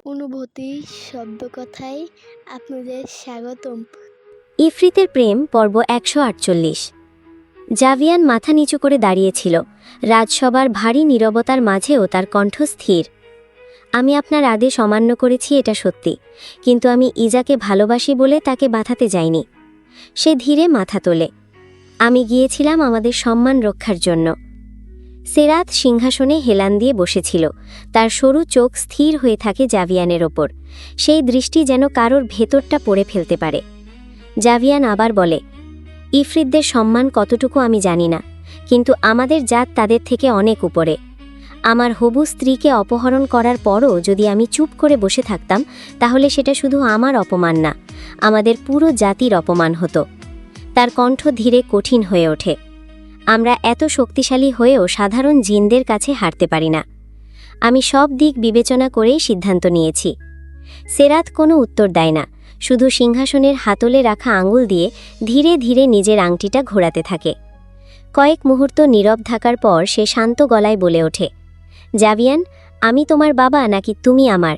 অনুভূতি শব্দকথায় আপনাদের স্বাগতম। ইফরিতের প্রেম পর্ব 148। জাভিয়ান মাথা নিচু করে দাঁড়িয়েছিল। রাজসভার ভারী নীরবতার মাঝেও তার কণ্ঠ স্থির। আমি আপনার আদেশ অমান্য করেছি, এটা সত্যি, কিন্তু আমি ইজাকে ভালোবাসি বলে তাকে বাঁধাতে যাইনি। সে ধীরে মাথা তোলে। আমি গিয়েছিলাম আমাদের সম্মান রক্ষার জন্য। সেরাত সিংহাসনে হেলান দিয়ে বসেছিল। তার সরু চোখ স্থির হয়ে থাকে জাভিয়ানের ওপর। সেই দৃষ্টি যেন কারোর ভেতরটা পড়ে ফেলতে পারে। জাভিয়ান আবার বলে, ইফরিতদের সম্মান কতটুকু আমি জানি না, কিন্তু আমাদের জাত তাদের থেকে অনেক উপরে। আমার হবু স্ত্রীকে অপহরণ করার পরও যদি আমি চুপ করে বসে থাকতাম, তাহলে সেটা শুধু আমার অপমান না, আমাদের পুরো জাতির অপমান হতো। তার কণ্ঠ ধীরে কঠিন হয়ে ওঠে। আমরা এত শক্তিশালী হয়েও সাধারণ জিনদের কাছে হারতে পারি না। আমি সব দিক বিবেচনা করেই সিদ্ধান্ত নিয়েছি। সেরাত কোনো উত্তর দেয় না, শুধু সিংহাসনের হাতলে রাখা আঙুল দিয়ে ধীরে ধীরে নিজের আংটিটা ঘোরাতে থাকে। কয়েক মুহূর্ত নীরব থাকার পর সে শান্ত গলায় বলে ওঠে, জাভিয়ান, আমি তোমার বাবা নাকি তুমি আমার?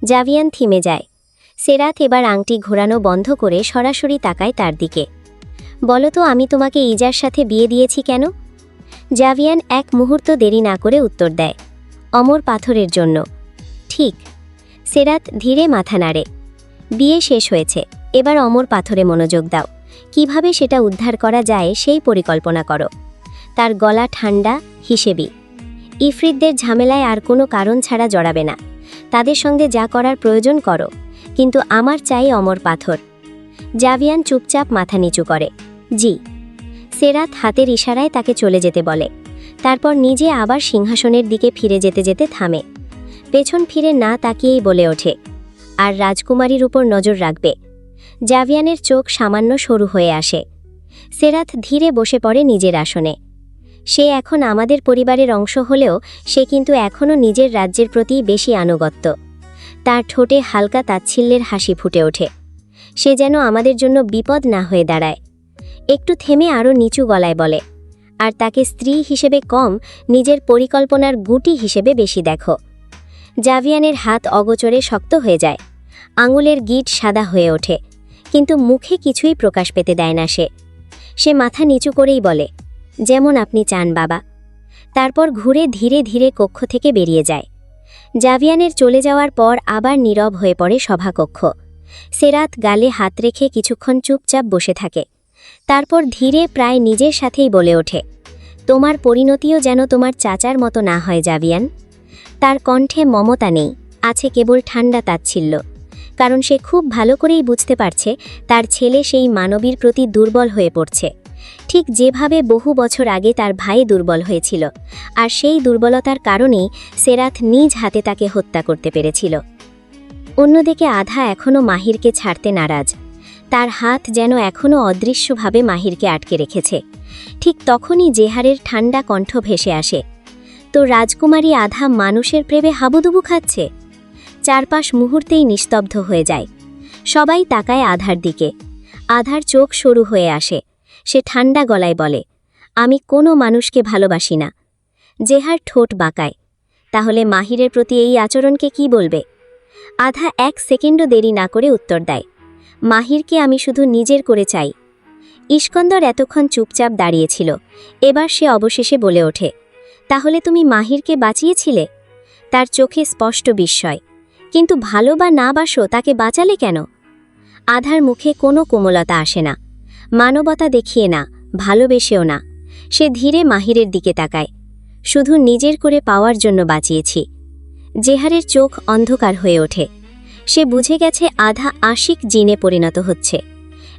জাভিয়ান থিমে যায়। সেরাত এবার আংটি ঘোরানো বন্ধ করে সরাসরি তাকায় তার দিকে। বলো তো, আমি তোমাকে ইজার সাথে বিয়ে দিয়েছি কেন? জাভিয়ান এক মুহূর্ত দেরি না করে উত্তর দেয়, অমর পাথরের জন্য। ঠিক। সেরাত ধীরে মাথা নাড়ে। বিয়ে শেষ হয়েছে, এবার অমর পাথরে মনোযোগ দাও। কিভাবে সেটা উদ্ধার করা যায় সেই পরিকল্পনা করো। তার গলা ঠান্ডা, হিসেবি। ইফরিতদের ঝামেলায় আর কোনো কারণ ছাড়া জড়াবে না। তাদের সঙ্গে যা করার প্রয়োজন করো, কিন্তু আমার চাই অমর পাথর। জাভিয়ান চুপচাপ মাথা নিচু করে, জি। সেরাত হাতের ইশারায় তাকে চলে যেতে বলে। তারপর নিজে আবার সিংহাসনের দিকে ফিরে যেতে যেতে থামে। পেছন ফিরে না তাকিয়েই বলে ওঠে, আর রাজকুমারীর উপর নজর রাখবে। জাভিয়ানের চোখ সামান্য সরু হয়ে আসে। সেরাত ধীরে বসে পড়ে নিজের আসনে। সে এখন আমাদের পরিবারের অংশ হলেও সে কিন্তু এখনও নিজের রাজ্যের প্রতি বেশি আনুগত্য। তার ঠোঁটে হালকা তাচ্ছিল্যের হাসি ফুটে ওঠে। সে যেন আমাদের জন্য বিপদ না হয়ে দাঁড়ায়। একটু থেমে আরও নিচু গলায় বলে, আর তাকে স্ত্রী হিসেবে কম, নিজের পরিকল্পনার গুটি হিসেবে বেশি দেখো। জাভিয়ানের হাত অগোচরে শক্ত হয়ে যায়। আঙুলের গিঁট সাদা হয়ে ওঠে, কিন্তু মুখে কিছুই প্রকাশ পেতে দেয় না সে মাথা নিচু করেই বলে, যেমন আপনি চান বাবা। তারপর ঘুরে ধীরে ধীরে কক্ষ থেকে বেরিয়ে যায়। জাভিয়ানের চলে যাওয়ার পর আবার নীরব হয়ে পড়ে সভাকক্ষ। সেরাত গালে হাত রেখে কিছুক্ষণ চুপচাপ বসে থাকে। তারপর ধীরে প্রায় নিজের সাথেই বলে ওঠে, তোমার পরিণতিও যেন তোমার চাচার মতো না হয় জাভিয়ান। তার কণ্ঠে মমতা নেই, আছে কেবল ঠান্ডা তাচ্ছিল্য। কারণ সে খুব ভালো করেই বুঝতে পারছে তার ছেলে সেই মানবীর প্রতি দুর্বল হয়ে পড়ছে, ঠিক যেভাবে বহু বছর আগে তার ভাই দুর্বল হয়েছিল। আর সেই দুর্বলতার কারণেই সেরাত নিজ হাতে তাকে হত্যা করতে পেরেছিল। অন্যদিকে আধা এখনও মাহিরকে ছাড়তে নারাজ। তার হাত যেন এখনও অদৃশ্যভাবে মাহিরকে আটকে রেখেছে। ঠিক তখনই জেহারের ঠান্ডা কণ্ঠ ভেসে আসে, তো রাজকুমারী আধা মানুষের প্রেমে হাবুডুবু খাচ্ছে। চারপাশ মুহূর্তেই নিস্তব্ধ হয়ে যায়। সবাই তাকায় আধার দিকে। আধার চোখ সরু হয়ে আসে। সে ঠান্ডা গলায় বলে, আমি কোনো মানুষকে ভালোবাসি না। জেহার ঠোঁট বাঁকায়, তাহলে মাহিরের প্রতি এই আচরণকে কি বলবে? আধা এক সেকেন্ডও দেরি না করে উত্তর দেয়, মাহিরকে আমি শুধু নিজের করে চাই। ইস্কন্দর এতক্ষণ চুপচাপ দাঁড়িয়েছিল। এবার সে অবশেষে বলে ওঠে, তাহলে তুমি মাহিরকে বাঁচিয়েছিলে? তার চোখে স্পষ্ট বিস্ময়। কিন্তু ভালো বা না বাসো, তাকে বাঁচালে কেন? আধার মুখে কোনো কোমলতা আসে না, মানবতা দেখিয়ে না, ভালোবেসেও না। সে ধীরে মাহিরের দিকে তাকায়, শুধু নিজের করে পাওয়ার জন্য বাঁচিয়েছি। জেহারের চোখ অন্ধকার হয়ে ওঠে। সে বুঝে গেছে আধা আশিক জিনে পরিণত হচ্ছে।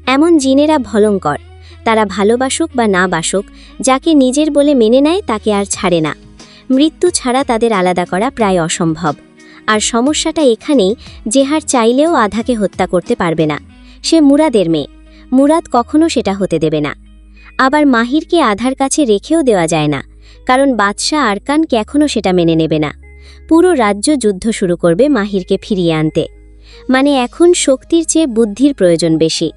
এমন জিনেরা ভয়ঙ্কর। তারা ভালোবাসুক বা না বাসুক, যাকে নিজের বলে মেনে নেয় তাকে আর ছাড়ে না। মৃত্যু ছাড়া তাদের আলাদা করা প্রায় অসম্ভব। আর সমস্যাটা এখানেই, জেহার চাইলেও আধাকে হত্যা করতে পারবে না। সে মুরাদের মেয়ে, মুরাদ কখনো সেটা হতে দেবে না। আবার মাহিরকে আধার কাছে রেখেও দেওয়া যায় না, কারণ বাদশাহ আরকানকে এখনও সেটা মেনে নেবে না। পুরো রাজ্য যুদ্ধ শুরু করবে মাহিরকে ফিরিয়ে আনতে। মানে এখন শক্তির চেয়ে বুদ্ধির প্রয়োজন বেশি।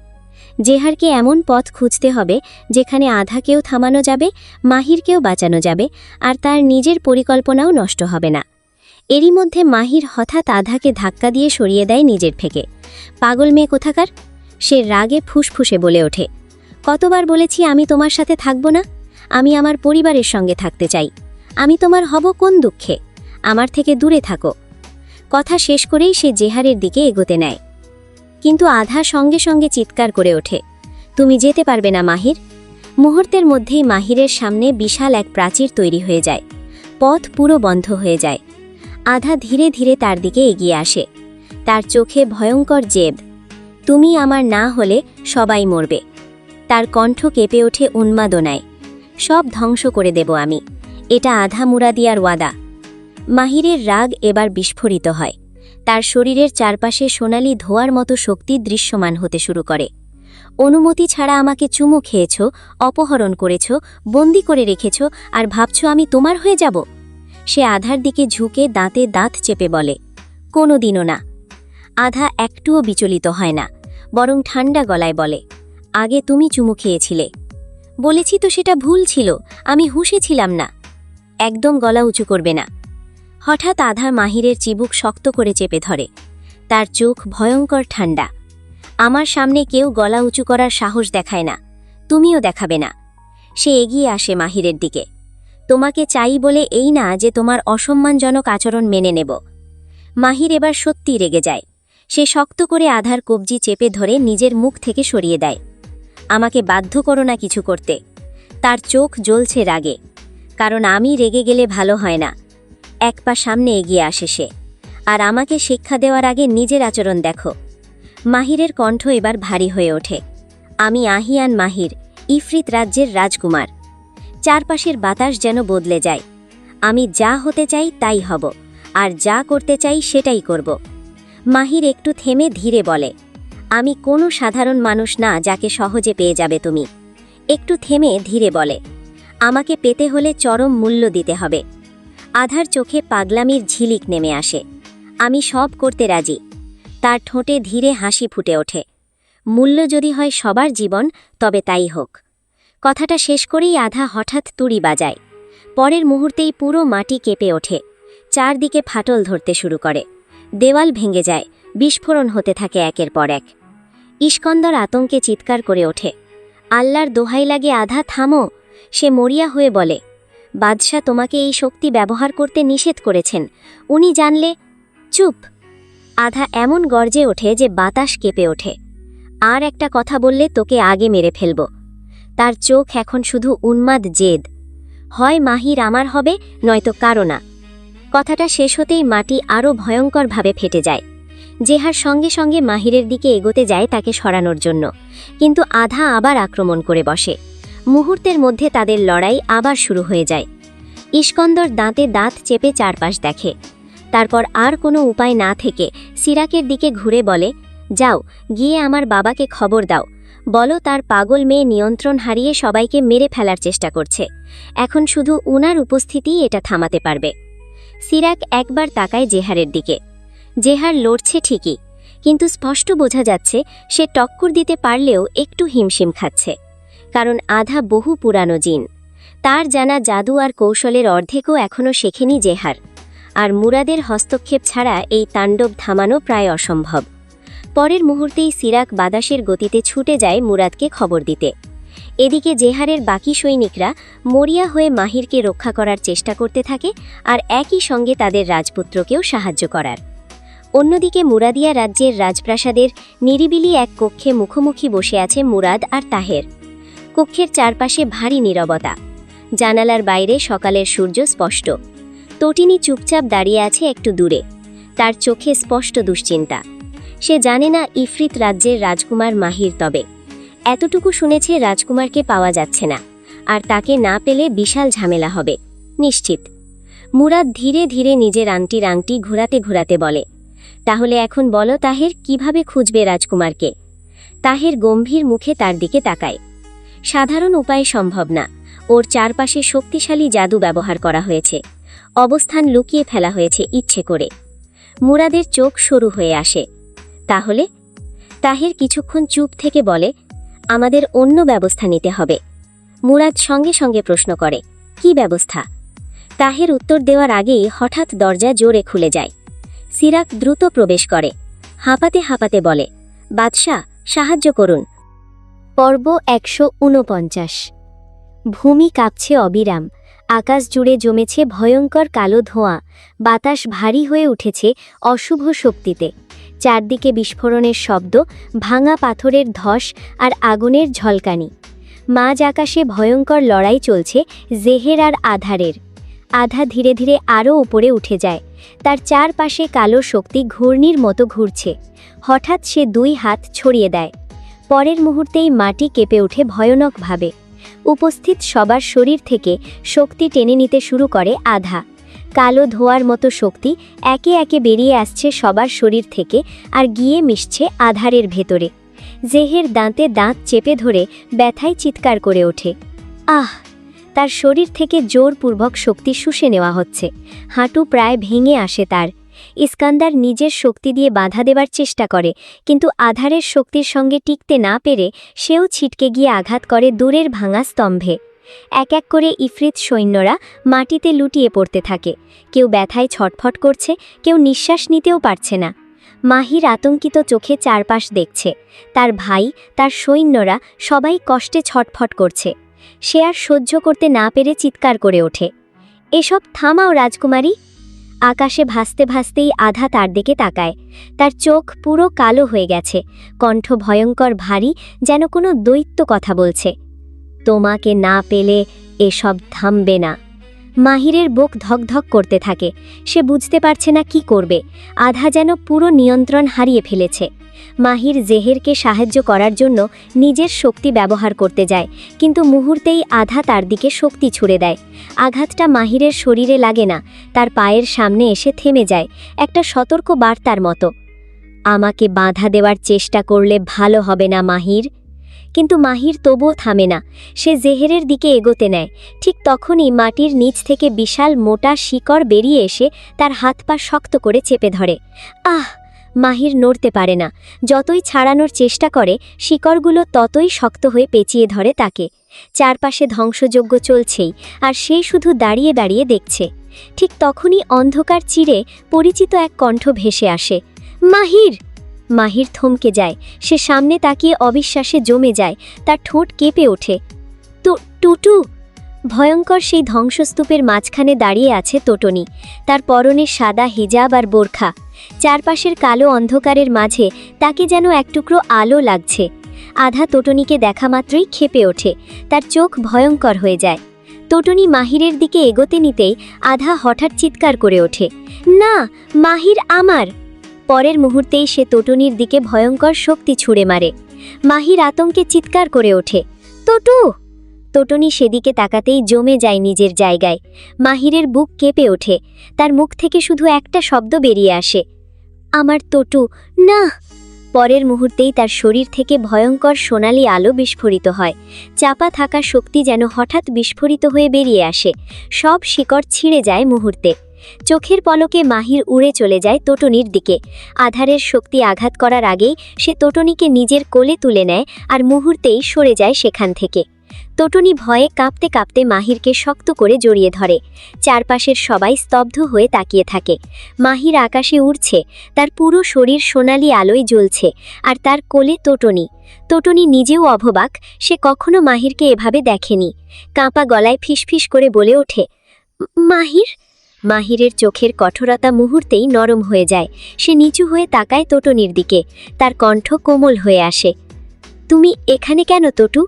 জেহারকে এমন পথ খুঁজতে হবে যেখানে আধাকেও থামানো যাবে, মাহিরকেও বাঁচানো যাবে, আর তার নিজের পরিকল্পনাও নষ্ট হবে না। এরই মধ্যে মাহির হঠাৎ আধাকে ধাক্কা দিয়ে সরিয়ে দেয় নিজের থেকে। পাগল মেয়ে কোথাকার! সে রাগে ফুসফুসে বলে ওঠে, কতবার বলেছি আমি তোমার সাথে থাকব না? আমি আমার পরিবারের সঙ্গে থাকতে চাই। আমি তোমার হব কোন দুঃখে? আমার থেকে দূরে থাকো। কথা শেষ করেই সে জেহারের দিকে এগোতে নেয়, কিন্তু আধা সঙ্গে সঙ্গে চিৎকার করে ওঠে, তুমি যেতে পারবে না মাহির। মুহূর্তের মধ্যেই মাহিরের সামনে বিশাল এক প্রাচীর তৈরি হয়ে যায়। পথ পুরো বন্ধ হয়ে যায়। আধা ধীরে ধীরে তার দিকে এগিয়ে আসে। তার চোখে ভয়ঙ্কর জেদ। তুমি আমার না হলে সবাই মরবে। তার কণ্ঠ কেঁপে ওঠে উন্মাদনায়। সব ধ্বংস করে দেব আমি। এটা আধা মুরাদিয়ার ওয়াদা। মাহিরের রাগ এবার বিস্ফোরিত হয়। তার শরীরের চারপাশে সোনালি ধোঁয়ার মতো শক্তি দৃশ্যমান হতে শুরু করে। অনুমতি ছাড়া আমাকে চুমু খেয়েছ, অপহরণ করেছ, বন্দি করে রেখেছ, আর ভাবছ আমি তোমার হয়ে যাব? সে আধার দিকে ঝুঁকে দাঁতে দাঁত চেপে বলে, কোনোদিনও না। আধা একটুও বিচলিত হয় না, বরং ঠান্ডা গলায় বলে, আগে তুমি চুমু খেয়েছিলে। বলেছি তো সেটা ভুল ছিল, আমি হুঁশে ছিলাম না। একদম গলা উঁচু করবে না। হঠাৎ আধা মাহিরের চিবুক শক্ত করে চেপে ধরে। তার চোখ ভয়ঙ্কর ঠান্ডা। আমার সামনে কেউ গলা উঁচু করার সাহস দেখায় না, তুমিও দেখাবে না। সে এগিয়ে আসে মাহিরের দিকে। তোমাকে চাই বলে এই না যে তোমার অসম্মানজনক আচরণ মেনে নেব। মাহির এবার সত্যি রেগে যায়। সে শক্ত করে আধার কবজি চেপে ধরে নিজের মুখ থেকে সরিয়ে দেয়। আমাকে বাধ্য করো না কিছু করতে। তার চোখ জ্বলছে রাগে, কারণ আমি রেগে গেলে ভালো হয় না। এক পা সামনে এগিয়ে আসে সে। আর আমাকে শিক্ষা দেওয়ার আগে নিজের আচরণ দেখো। মাহিরের কণ্ঠ এবার ভারী হয়ে ওঠে। আমি আহিয়ান মাহির, ইফরিত রাজ্যের রাজকুমার। চারপাশের বাতাস যেন বদলে যায়। আমি যা হতে চাই তাই হব, আর যা করতে চাই সেটাই করব। মাহির একটু থেমে ধীরে বলে, আমি কোনো সাধারণ মানুষ না যাকে সহজে পেয়ে যাবে তুমি। একটু থেমে ধীরে বলে, আমাকে পেতে হলে চরম মূল্য দিতে হবে। আধার চোখে পাগলামির ঝিলিক নেমে আসে। আমি সব করতে রাজি। তার ঠোঁটে ধীরে হাসি ফুটে ওঠে। মূল্য যদি হয় সবার জীবন, তবে তাই হোক। কথাটা শেষ করেই আধা হঠাৎ তুড়ি বাজায়। পরের মুহূর্তেই পুরো মাটি কেঁপে ওঠে। চারদিকে ফাটল ধরতে শুরু করে। দেওয়াল ভেঙে যায়, বিস্ফোরণ হতে থাকে একের পর এক। ইস্কন্দর আতঙ্কে চিৎকার করে ওঠে, আল্লাহর দোহাই লাগে আধা থামো। সে মরিয়া হয়ে বলে, বাদশাহ তোমাকে এই শক্তি ব্যবহার করতে নিষেধ করেছেন। উনি জানলে। চুপ! আধা এমন গর্জে ওঠে যে বাতাস কেঁপে ওঠে। আর একটা কথা বললে তোকে আগে মেরে ফেলব। তার চোখ এখন শুধু উন্মাদ জেদ। হয় মাহির আমার হবে, নয়তো কারো না। কথাটা শেষ হতেই মাটি আরও ভয়ঙ্করভাবে ফেটে যায়। জেহার সঙ্গে সঙ্গে মাহিরের দিকে এগোতে যায় তাকে সরানোর জন্য, কিন্তু আধা আবার আক্রমণ করে বসে। মুহূর্তের মধ্যে তাদের লড়াই আবার শুরু হয়ে যায়। ইস্কন্দর দাঁতে দাঁত চেপে চারপাশ দেখে। তারপর আর কোনো উপায় না থেকে সিরাকের দিকে ঘুরে বলে, যাও, গিয়ে আমার বাবাকে খবর দাও। বলো তার পাগল মেয়ে নিয়ন্ত্রণ হারিয়ে সবাইকে মেরে ফেলার চেষ্টা করছে। এখন শুধু উনার উপস্থিতিই এটা থামাতে পারবে। সিরাক একবার তাকায় জেহারের দিকে। জেহার লড়ছে ঠিকই, কিন্তু স্পষ্ট বোঝা যাচ্ছে সে টক্কর দিতে পারলেও একটু হিমশিম খাচ্ছে। কারণ আধা বহু পুরানো জিন। তার জানা জাদু আর কৌশলের অর্ধেকও এখনও শেখেনি জেহার। আর মুরাদের হস্তক্ষেপ ছাড়া এই তাণ্ডব থামানো প্রায় অসম্ভব। পরের মুহূর্তেই সিরাক বাতাসের গতিতে ছুটে যায় মুরাদকে খবর দিতে। এদিকে জেহারের বাকি সৈনিকরা মরিয়া হয়ে মাহিরকে রক্ষা করার চেষ্টা করতে থাকে, আর একই সঙ্গে তাদের রাজপুত্রকেও সাহায্য করার। অন্যদিকে মুরাদিয়া রাজ্যের রাজপ্রাসাদের নিরিবিলি এক কক্ষে মুখোমুখি বসে আছে মুরাদ আর তাহের। কক্ষের চারপাশে ভারী নীরবতা। জানালার বাইরে সকালের সূর্য স্পষ্ট। তটিনী চুপচাপ দাঁড়িয়ে আছে একটু দূরে। তার চোখে স্পষ্ট দুশ্চিন্তা। সে জানে না ইফরিত রাজ্যের রাজকুমার মাহির, তবে এতটুকু শুনেছে রাজকুমারকে পাওয়া যাচ্ছে না, আর তাকে না পেলে বিশাল ঝামেলা হবে নিশ্চিত। মুরাদ ধীরে ধীরে নিজের আংটির আংটি ঘোরাতে ঘোরাতে বলে, তাহলে এখন বলো তাহের, কিভাবে খুঁজবে রাজকুমারকে? তাহের গম্ভীর মুখে তার দিকে তাকায়। সাধারণ উপায় সম্ভব না। ওর চারপাশে শক্তিশালী জাদু ব্যবহার করা হয়েছে। অবস্থান লুকিয়ে ফেলা হয়েছে ইচ্ছে করে। মুরাদের চোখ সরু হয়ে আসে। তাহলে? তাহের কিছুক্ষণ চুপ থেকে বলে, আমাদের অন্য ব্যবস্থা নিতে হবে। মুরাদ সঙ্গে সঙ্গে প্রশ্ন করে, কি ব্যবস্থা? তাহের উত্তর দেওয়ার আগেই হঠাৎ দরজা জোরে খুলে যায়। সিরাক দ্রুত প্রবেশ করে, হাঁপাতে হাঁপাতে বলে, বাদশাহ, সাহায্য করুন। পর্ব ১৪৯। ভূমি কাঁপছে অবিরাম, আকাশ জুড়ে জমেছে ভয়ঙ্কর কালো ধোঁয়া, বাতাস ভারী হয়ে উঠেছে অশুভ শক্তিতে। চারদিকে বিস্ফোরণের শব্দ, ভাঙা পাথরের ধস আর আগুনের ঝলকানি। মাঝ আকাশে ভয়ঙ্কর লড়াই চলছে জেহের আর আধারের। আধা ধীরে ধীরে আরও উপরে উঠে যায়, তার চারপাশে কালো শক্তি ঘূর্ণির মতো ঘুরছে। হঠাৎ সে দুই হাত ছড়িয়ে দেয়, পরের মুহূর্তেই মাটি কেঁপে ওঠে ভয়ানকভাবে। উপস্থিত সবার শরীর থেকে শক্তি টেনে নিতে শুরু করে আধা। কালো ধোঁয়ার মতো শক্তি একে একে বেরিয়ে আসছে সবার শরীর থেকে আর গিয়ে মিশছে আধারের ভেতরে। জেহের দাঁতে দাঁত চেপে ধরে ব্যথায় চিৎকার করে ওঠে। আহ! তার শরীর থেকে জোরপূর্বক শক্তি শুষে নেওয়া হচ্ছে, হাঁটু প্রায় ভেঙে আসে তার। ইস্কান্দার নিজের শক্তি দিয়ে বাধা দেবার চেষ্টা করে, কিন্তু আধারের শক্তির সঙ্গে টিকতে না পেরে সেও ছিটকে গিয়ে আঘাত করে দূরের ভাঙা স্তম্ভে। এক এক করে ইফরিত সৈন্যরা মাটিতে লুটিয়ে পড়তে থাকে, কেউ ব্যথায় ছটফট করছে, কেউ নিঃশ্বাস নিতেও পারছে না। মাহির আতঙ্কিত চোখে চারপাশ দেখছে, তার ভাই, তার সৈন্যরা সবাই কষ্টে ছটফট করছে। সে আর সহ্য করতে না পেরে চিৎকার করে ওঠে, এসব থামাও রাজকুমারী। আকাশে ভাসতে ভাসতেই আধা তার দিকে তাকায়, তার চোখ পুরো কালো হয়ে গেছে, কণ্ঠ ভয়ঙ্কর ভারী, যেন কোনো দৈত্য কথা বলছে। তোমাকে না পেলে এসব থামবে না। মাহিরের বুক ধকধক করতে থাকে, সে বুঝতে পারছে না কি করবে। আধা যেন পুরো নিয়ন্ত্রণ হারিয়ে ফেলেছে। মাহির জেহেরকে সাহায্য করার জন্য নিজের শক্তি ব্যবহার করতে যায়, কিন্তু মুহূর্তেই আধা তার দিকে শক্তি ছুড়ে দেয়। আঘাতটা মাহিরের শরীরে লাগে না, তার পায়ের সামনে এসে থেমে যায়, একটা সতর্ক বার্তার মতো। আমাকে বাধা দেওয়ার চেষ্টা করলে ভালো হবে না মাহির। কিন্তু মাহির তবুও থামে না, সে জেহেরের দিকে এগোতে নেয়। ঠিক তখনই মাটির নিচ থেকে বিশাল মোটা শিকড় বেরিয়ে এসে তার হাত পা শক্ত করে চেপে ধরে। আহ! মাহির নড়তে পারে না, যতই ছাড়ানোর চেষ্টা করে শিকড়গুলো ততই শক্ত হয়ে পেঁচিয়ে ধরে তাকে। চারপাশে ধ্বংসযজ্ঞ চলছেই, আর সে শুধু দাঁড়িয়ে দাঁড়িয়ে দেখছে। ঠিক তখনই অন্ধকার চিরে পরিচিত এক কণ্ঠ ভেসে আসে, মাহির! মাহির থমকে যায়, সে সামনে তাকিয়ে অবিশ্বাসে জমে যায়, তার ঠোঁট কেঁপে ওঠে। টুটু! ভয়ঙ্কর সেই ধ্বংসস্তূপের মাঝখানে দাঁড়িয়ে আছে তোটনি, তার পরনে সাদা হিজাব আর বোরখা। চারপাশের কালো অন্ধকারের মাঝে তাকে যেন এক টুকরো আলো লাগছে। আধা তোটনিকে দেখা মাত্রই ক্ষেপে ওঠে, তার চোখ ভয়ঙ্কর হয়ে যায়। তোটনি মাহিরের দিকে এগোতে নিতেই আধা হঠাৎ চিৎকার করে ওঠে, না, মাহির আমার! পরের মুহূর্তেই সে তোটনির দিকে ভয়ঙ্কর শক্তি ছুঁড়ে মারে। মাহির আতঙ্কে চিৎকার করে ওঠে, তোটু! তোটনি সেদিকে তাকাতেই জমে যায় নিজের জায়গায়। মাহিরের বুক কেঁপে ওঠে, তার মুখ থেকে শুধু একটা শব্দ বেরিয়ে আসে, আমার তোটু, না! পরের মুহূর্তেই তার শরীর থেকে ভয়ঙ্কর সোনালি আলো বিস্ফোরিত হয়। চাপা থাকা শক্তি যেন হঠাৎ বিস্ফোরিত হয়ে বেরিয়ে আসে, সব শিকড় ছিঁড়ে যায় মুহূর্তে। চোখের পলকে মাহির উড়ে চলে যায় তোটনির দিকে। আধারের শক্তি আঘাত করার আগেই সে তোটনিকে নিজের কোলে তুলে নেয় আর মুহূর্তেই সরে যায় সেখান থেকে। তোটনি ভয়ে কাঁপতে কাঁপতে মাহিরকে শক্ত করে জড়িয়ে ধরে। চারপাশের সবাই স্তব্ধ হয়ে তাকিয়ে থাকে। মাহির আকাশে উড়ছে, তার পুরো শরীর সোনালি আলোয় জ্বলছে, আর তার কোলে তোটনি। তোটনি নিজেও অবাক, সে কখনো মাহিরকে এভাবে দেখেনি। কাঁপা গলায় ফিসফিস করে বলে ওঠে, মাহির! মাহিরের চোখের কঠোরতা মুহূর্তেই নরম হয়ে যায়। সে নিচু হয়ে তাকায় তোটনির দিকে, তার কণ্ঠ কোমল হয়ে আসে, তুমি এখানে কেন তোটু?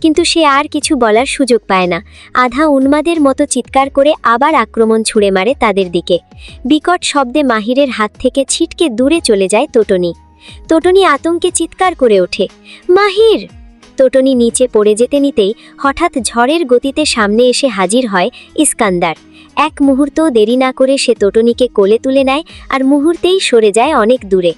কিন্তু সে আর কিছু বলার সুযোগ পায় না। আধা উন্মাদের মতো চিৎকার করে আবার আক্রমণ ছুঁড়ে মারে তাদের দিকে। বিকট শব্দে মাহিরের হাত থেকে ছিটকে দূরে চলে যায় তোটনি। তোটনি আতঙ্কে চিৎকার করে ওঠে, মাহির! তোটনি নিচে পড়ে যেতে নিতেই হঠাৎ ঝড়ের গতিতে সামনে এসে হাজির হয় ইস্কান্দার। এক মুহূর্তও দেরি না করে সে তোটনিকে কোলে তুলে নেয় আর মুহূর্তেই সরে যায় অনেক দূরে।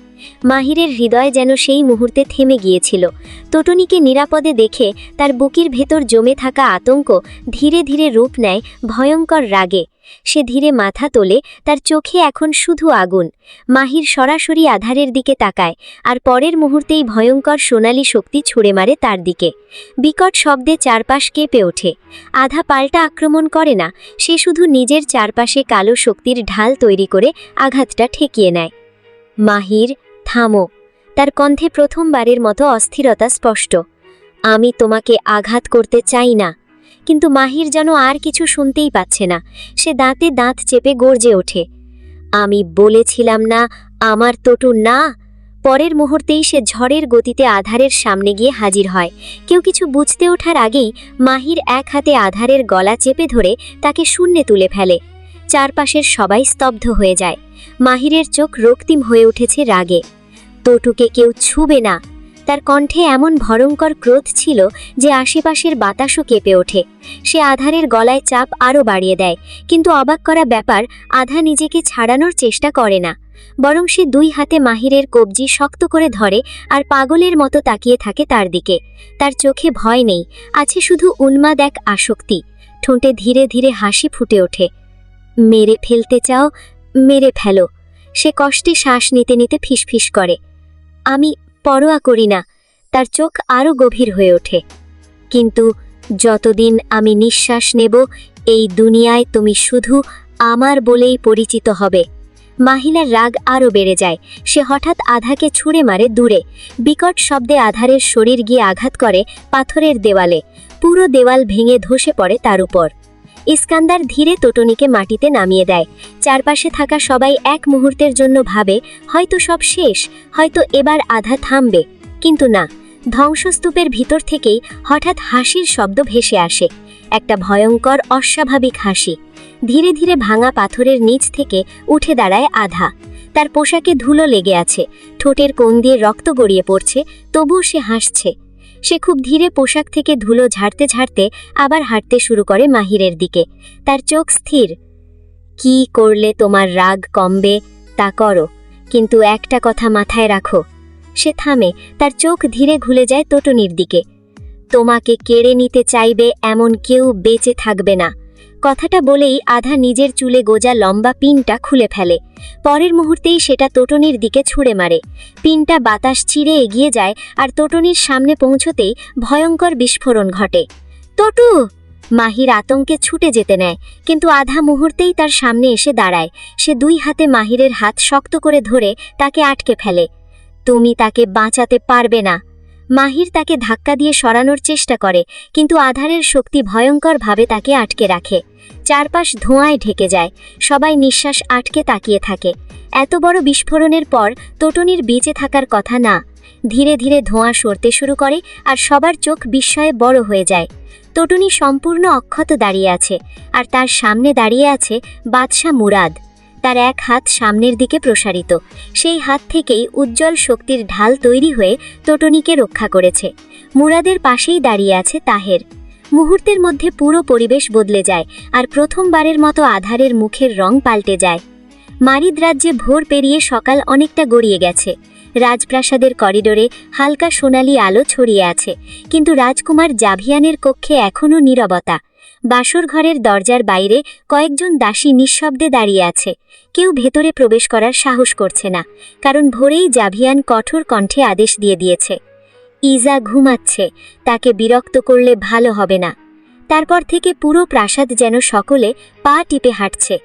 মাহিরের হৃদয় যেন সেই মুহূর্তে থেমে গিয়েছিল। তোটনিকে নিরাপদে দেখে তার বুকের ভেতর জমে থাকা আতঙ্ক ধীরে ধীরে রূপ নেয় ভয়ঙ্কর রাগে। সে ধীরে মাথা তোলে, তার চোখে এখন শুধু আগুন। মাহির সরাসরি আধারের দিকে তাকায়, আর পরের মুহূর্তেই ভয়ঙ্কর সোনালি শক্তি ছুঁড়ে মারে তার দিকে। বিকট শব্দে চারপাশ কেঁপে ওঠে। আধা পাল্টা আক্রমণ করে না, সে শুধু নিজের চারপাশে কালো শক্তির ঢাল তৈরি করে আঘাতটা ঠেকিয়ে নেয়। মাহির, থামো। তার কণ্ঠে প্রথমবারের মতো অস্থিরতা স্পষ্ট। আমি তোমাকে আঘাত করতে চাই না। কিন্তু মাহির যেন আর কিছু শুনতেই পাচ্ছে না। সে দাঁতে দাঁত চেপে গর্জে ওঠে, আমি বলেছিলাম না আমার তটু না। পরের মুহূর্তেই সে ঝড়ের গতিতে আধারের সামনে গিয়ে হাজির হয়। কেউ কিছু বুঝতে ওঠার আগেই মাহির এক হাতে আধারের গলা চেপে ধরে তাকে শূন্যে তুলে ফেলে। চারপাশের সবাই স্তব্ধ হয়ে যায়। মাহিরের চোখ রক্তিম হয়ে উঠেছে রাগে। তটুকে কেউ ছুবে না। তার কণ্ঠে এমন ভয়ঙ্কর ক্রোধ ছিল যে আশেপাশের বাতাসও কেঁপে ওঠে। সে আধারের গলায় চাপ আরও বাড়িয়ে দেয়, কিন্তু অবাক করা ব্যাপার, আধা নিজেকে ছাড়ানোর চেষ্টা করে না। বরং সে দুই হাতে মাহিরের কবজি শক্ত করে ধরে আর পাগলের মতো তাকিয়ে থাকে তার দিকে। তার চোখে ভয় নেই, আছে শুধু উন্মাদ এক আসক্তি। ঠোঁটে ধীরে ধীরে হাসি ফুটে ওঠে। মেরে ফেলতে চাও, মেরে ফেলো। সে কষ্টে শ্বাস নিতে নিতে ফিসফিস করে, আমি পরোয়া করি না। তার চোখ আরও গভীর হয়ে ওঠে। কিন্তু যতদিন আমি নিঃশ্বাস নেব, এই দুনিয়ায় তুমি শুধু আমার বলেই পরিচিত হবে। মাহিলার রাগ আরও বেড়ে যায়। সে হঠাৎ আধাকে ছুঁড়ে মারে দূরে। বিকট শব্দে আধারের শরীর গিয়ে আঘাত করে পাথরের দেওয়ালে। পুরো দেওয়াল ভেঙে ধসে পড়ে তার উপর। ইস্কান্দার ধীরে তটনিকে মাটিতে নামিয়ে দেয়। চারপাশে থাকা সবাই এক মুহূর্তের জন্য ভাবে হয়তো সব শেষ, হয়তো এবার আধা থামবে। কিন্তু না, ধ্বংসস্তূপের ভিতর থেকেই হঠাৎ হাসির শব্দ ভেসে আসে। একটা ভয়ঙ্কর অস্বাভাবিক হাসি। ধীরে ধীরে ভাঙা পাথরের নিচ থেকে উঠে দাঁড়ায় আধা। তার পোশাকে ধুলো লেগে আছে, ঠোঁটের কোণ দিয়ে রক্ত গড়িয়ে পড়ছে, তবুও সে হাসছে। সে খুব ধীরে পোশাক থেকে ধুলো ঝাড়তে ঝাড়তে আবার হাঁটতে শুরু করে মাহিরের দিকে। তার চোখ স্থির। কি করলে তোমার রাগ কমবে তা করো, কিন্তু একটা কথা মাথায় রাখো। সে থামে, তার চোখ ধীরে ঘুরে যায় তটনির দিকে। তোমাকে কেড়ে নিতে চাইবে এমন কেউ বেঁচে থাকবে না। কথাটা বলেই আধা নিজের চুলে গোজা লম্বা পিনটা খুলে ফেলে। পরের মুহূর্তেই সেটা তটনির দিকে ছুঁড়ে মারে। পিনটা বাতাস চিরে এগিয়ে যায়, আর তটনির সামনে পৌঁছতেই ভয়ঙ্কর বিস্ফোরণ ঘটে। তটু! মাহির আতঙ্কে ছুটে যেতে নেয়, কিন্তু আধা মুহূর্তেই তার সামনে এসে দাঁড়ায়। সে দুই হাতে মাহিরের হাত শক্ত করে ধরে তাকে আটকে ফেলে। তুমি তাকে বাঁচাতে পারবে না। মাহির তাকে ধাক্কা দিয়ে সরানোর চেষ্টা করে, কিন্তু আধারের শক্তি ভয়ঙ্করভাবে তাকে আটকে রাখে। চারপাশ ধোঁয়ায় ঢেকে যায়। সবাই নিঃশ্বাস আটকে তাকিয়ে থাকে। এত বড় বিস্ফোরণের পর তটনির বেঁচে থাকার কথা না। ধীরে ধীরে ধোঁয়া সরতে শুরু করে, আর সবার চোখ বিস্ময়ে বড় হয়ে যায়। তটনি সম্পূর্ণ অক্ষত দাঁড়িয়ে আছে, আর তার সামনে দাঁড়িয়ে আছে বাদশাহ মুরাদ। তার এক হাত সামনের দিকে প্রসারিত। সেই হাত থেকেই উজ্জ্বল শক্তির ঢাল তৈরি হয়ে তটনিকে রক্ষা করেছে। মুরাদের পাশেই দাঁড়িয়ে আছে তাহের। মুহূর্তের মধ্যে পুরো পরিবেশ বদলে যায়, আর প্রথমবারের মতো আধারের মুখের রং পাল্টে যায়। মারিদ রাজ্যে ভোর পেরিয়ে সকাল অনেকটা গড়িয়ে গেছে। রাজপ্রাসাদের করিডোরে হালকা সোনালি আলো ছড়িয়ে আছে, কিন্তু রাজকুমার জাভিয়ানের কক্ষে এখনও নীরবতা। বাসর ঘরের দরজার বাইরে কয়েকজন দাসী নিঃশব্দে দাঁড়িয়ে আছে। কেউ ভেতরে প্রবেশ করার সাহস করছে না, কারণ ভোরেই জাভিয়ান কঠোর কণ্ঠে আদেশ দিয়ে দিয়েছে, ইজা ঘুমাচ্ছে, তাকে বিরক্ত করলে ভালো হবে না। তারপর থেকে পুরো প্রাসাদ যেন সকলে পা টিপে হাঁটছে।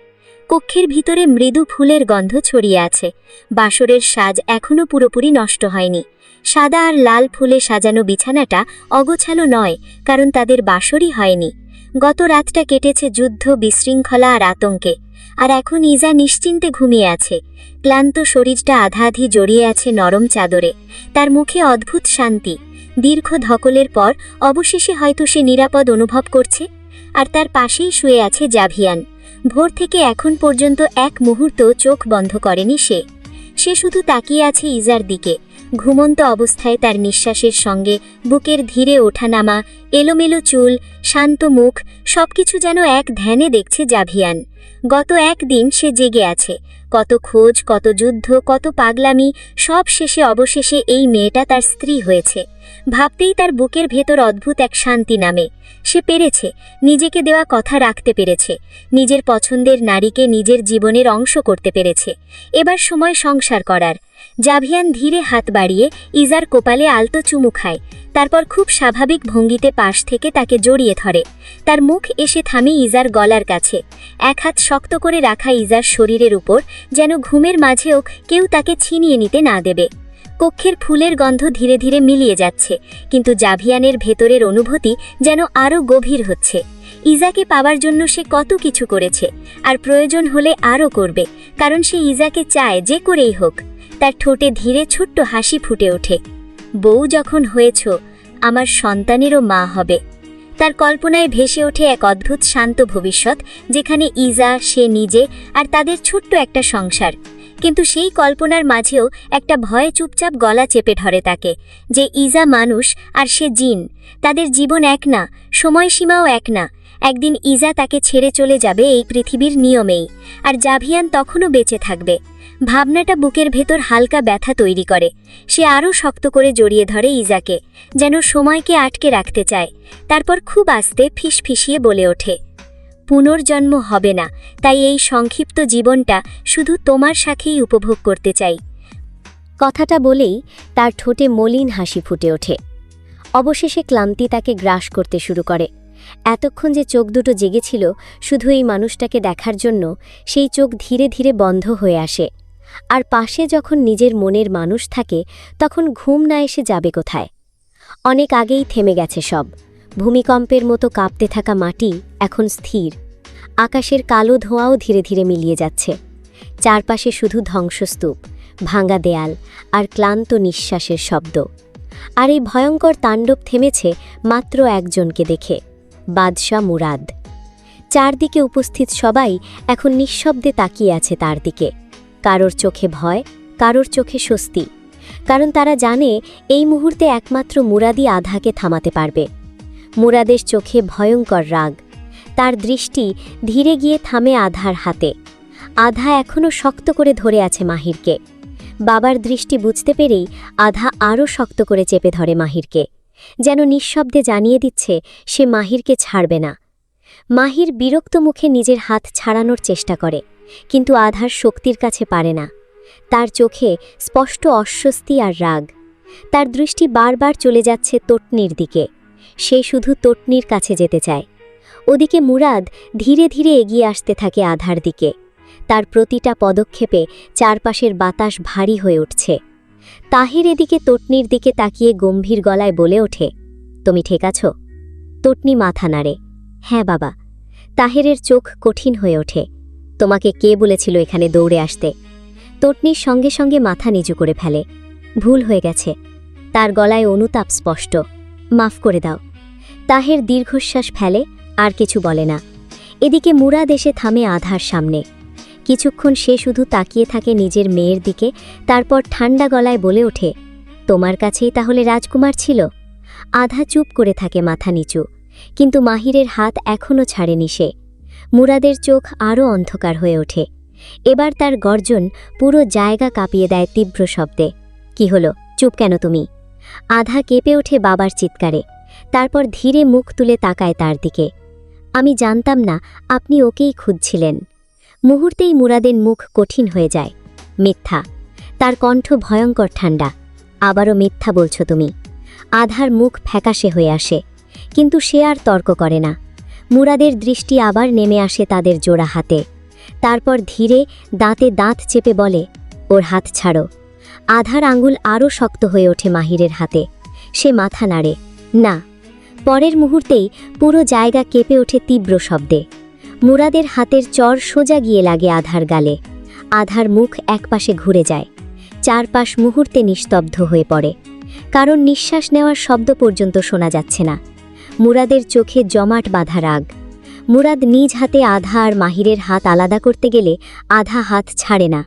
কক্ষের ভিতরে মৃদু ফুলের গন্ধ ছড়িয়ে আছে। বাসরের সাজ এখনও পুরোপুরি নষ্ট হয়নি। সাদা আর লাল ফুলে সাজানো বিছানাটা অগোছালো নয়, কারণ তাদের বাসরই হয়নি। গত রাতটা কেটেছে যুদ্ধ, বিশৃঙ্খলা আর আতঙ্কে। আর এখন ইজা নিশ্চিন্তে ঘুমিয়ে আছে। ক্লান্ত শরীরটা আধা আধি জড়িয়ে আছে নরম চাদরে। তার মুখে অদ্ভুত শান্তি। দীর্ঘ ধকলের পর অবশেষে হয়তো সে নিরাপদ অনুভব করছে। আর তার পাশেই শুয়ে আছে জাভিয়ান। ভোর থেকে এখন পর্যন্ত এক মুহূর্ত চোখ বন্ধ করেনি সে। সে শুধু তাকিয়ে আছে ইজার দিকে। ঘুমন্ত অবস্থায় তার নিঃশ্বাসের সঙ্গে বুকের ধীরে ওঠানামা, এলোমেলো চুল, শান্ত মুখ, সবকিছু যেন এক ধ্যানে দেখছে জাভিয়ান। গত একদিন সে জেগে আছে। কত খোঁজ, কত যুদ্ধ, কত পাগলামি, সব শেষে অবশেষে এই মেয়েটা তার স্ত্রী হয়েছে। ভাবতেই তার বুকের ভেতর অদ্ভুত এক শান্তি নামে। সে পেরেছে, নিজেকে দেওয়া কথা রাখতে পেরেছে, নিজের পছন্দের নারীকে নিজের জীবনের অংশ করতে পেরেছে। এবার সময় সংসার করার। জাভিয়ান ধীরে হাত বাড়িয়ে ইজার কপালে আলতো চুমু খায়, তারপর খুব স্বাভাবিক ভঙ্গিতে পাশ থেকে তাকে জড়িয়ে ধরে। তার মুখ এসে থামে ইজার গলার কাছে, এক হাত শক্ত করে রাখা ইজার শরীরের উপর, যেন ঘুমের মাঝেও কেউ তাকে ছিনিয়ে নিতে না দেবে। কক্ষের ফুলের গন্ধ ধীরে ধীরে মিলিয়ে যাচ্ছে, কিন্তু জাভিয়ানের ভেতরের অনুভূতি যেন আরও গভীর হচ্ছে। ইজাকে পাওয়ার জন্য সে কত কিছু করেছে, আর প্রয়োজন হলে আরও করবে, কারণ সে ইজাকে চায় যে করেই হোক। তার ঠোঁটে ধীরে ছোট্ট হাসি ফুটে ওঠে। বউ যখন হয়েছ, আমার সন্তানেরও মা হবে। তার কল্পনায় ভেসে ওঠে এক অদ্ভুত শান্ত ভবিষ্যৎ, যেখানে ইজা, সে নিজে আর তাদের ছোট্ট একটা সংসার। কিন্তু সেই কল্পনার মাঝেও একটা ভয়ে চুপচাপ গলা চেপে ধরে তাকে, যে ইজা মানুষ আর সে জিন। তাদের জীবন এক না, সময়সীমাও এক না। একদিন ইজা তাকে ছেড়ে চলে যাবে এই পৃথিবীর নিয়মেই, আর জাভিয়ান তখনও বেঁচে থাকবে। ভাবনাটা বুকের ভেতর হালকা ব্যথা তৈরি করে। সে আরও শক্ত করে জড়িয়ে ধরে ইজাকে, যেন সময়কে আটকে রাখতে চায়। তারপর খুব আস্তে ফিসফিসিয়ে বলে ওঠে, পুনর্জন্ম হবে না, তাই এই সংক্ষিপ্ত জীবনটা শুধু তোমার সাথেই উপভোগ করতে চাই। কথাটা বলেই তার ঠোঁটে মলিন হাসি ফুটে ওঠে। অবশেষে ক্লান্তি তাকে গ্রাস করতে শুরু করে। এতক্ষণ যে চোখ দুটো জেগেছিল শুধু এই মানুষটাকে দেখার জন্য, সেই চোখ ধীরে ধীরে বন্ধ হয়ে আসে। আর পাশে যখন নিজের মনের মানুষ থাকে, তখন ঘুম না এসে যাবে কোথায়? অনেক আগেই থেমে গেছে সব। ভূমিকম্পের মতো কাঁপতে থাকা মাটি এখন স্থির। আকাশের কালো ধোঁয়াও ধীরে ধীরে মিলিয়ে যাচ্ছে। চারপাশে শুধু ধ্বংসস্তূপ, ভাঙা দেয়াল আর ক্লান্ত নিঃশ্বাসের শব্দ। আর এই ভয়ঙ্কর তাণ্ডব থেমেছে মাত্র একজনকে দেখে, বাদশাহ মুরাদ। চারদিকে উপস্থিত সবাই এখন নিঃশব্দে তাকিয়ে আছে তার দিকে। কারোর চোখে ভয়, কারোর চোখে স্বস্তি, কারণ তারা জানে এই মুহূর্তে একমাত্র মুরাদই আধাকে থামাতে পারবে। মুরাদের চোখে ভয়ঙ্কর রাগ। তার দৃষ্টি ধীরে গিয়ে থামে আধার হাতে। আধা এখনও শক্ত করে ধরে আছে মাহিরকে। বাবার দৃষ্টি বুঝতে পেরেই আধা আরও শক্ত করে চেপে ধরে মাহিরকে, যেন নিঃশব্দে জানিয়ে দিচ্ছে সে মাহিরকে ছাড়বে না। মাহির বিরক্ত মুখে নিজের হাত ছাড়ানোর চেষ্টা করে, কিন্তু আধার শক্তির কাছে পারে না। তার চোখে স্পষ্ট অস্বস্তি আর রাগ। তার দৃষ্টি বারবার চলে যাচ্ছে তটনির দিকে। সে শুধু তটনির কাছে যেতে চায়। ওদিকে মুরাদ ধীরে ধীরে এগিয়ে আসতে থাকে আধার দিকে। তার প্রতিটা পদক্ষেপে চারপাশের বাতাস ভারী হয়ে উঠছে। তাহের এদিকে তটনির দিকে তাকিয়ে গম্ভীর গলায় বলে ওঠে, তুমি ঠিক আছো? তটনি মাথা নাড়ে, হ্যাঁ বাবা। তাহেরের চোখ কঠিন হয়ে ওঠে, তোমাকে কে বলেছিল এখানে দৌড়ে আসতে? তটনির সঙ্গে সঙ্গে মাথা নিচু করে ফেলে, ভুল হয়ে গেছে। তার গলায় অনুতাপ স্পষ্ট, মাফ করে দাও। তাহের দীর্ঘশ্বাস ফেলে, আর কিছু বলে না। এদিকে মুরাদ এসে থামে আধার সামনে। কিছুক্ষণ সে শুধু তাকিয়ে থাকে নিজের মেয়ের দিকে, তারপর ঠান্ডা গলায় বলে ওঠে, তোমার কাছেই তাহলে রাজকুমার ছিল? আধা চুপ করে থাকে মাথা নিচু, কিন্তু মাহিরের হাত এখনও ছাড়েনি সে। মুরাদের চোখ আরও অন্ধকার হয়ে ওঠে। এবার তার গর্জন পুরো জায়গা কাঁপিয়ে দেয় তীব্র শব্দে, কি হলো, চুপ কেন তুমি? আধা কেঁপে ওঠে বাবার চিৎকারে, তারপর ধীরে মুখ তুলে তাকায় তার দিকে। আমি জানতাম না আপনি ওকেই খুঁজছিলেন। মুহূর্তেই মুরাদের মুখ কঠিন হয়ে যায়, মিথ্যা। তার কণ্ঠ ভয়ঙ্কর ঠান্ডা, আবারও মিথ্যা বলছো তুমি। আধার মুখ ফ্যাকাশে হয়ে আসে, কিন্তু সে আর তর্ক করে না। মুরাদের দৃষ্টি আবার নেমে আসে তাদের জোড়া হাতে। তারপর ধীরে দাঁতে দাঁত চেপে বলে, ওর হাত ছাড়ো। আধার আঙুল আরও শক্ত হয়ে ওঠে মাহিরের হাতে। সে মাথা নাড়ে, না। পরের মুহূর্তেই পুরো জায়গা কেঁপে ওঠে তীব্র শব্দে। মুরাদের হাতের চর সোজা গিয়ে লাগে আধার গালে। আধার মুখ একপাশে ঘুরে যায়। চারপাশ মুহূর্তে নিস্তব্ধ হয়ে পড়ে, কারণ নিঃশ্বাস নেওয়ার শব্দ পর্যন্ত শোনা যাচ্ছে না। মুরাদের চোখে জমাট বাঁধা রাগ। মুরাদ নিজ হাতে আধা আর মাহিরের হাত আলাদা করতে গেলে আধা হাত ছাড়ে না,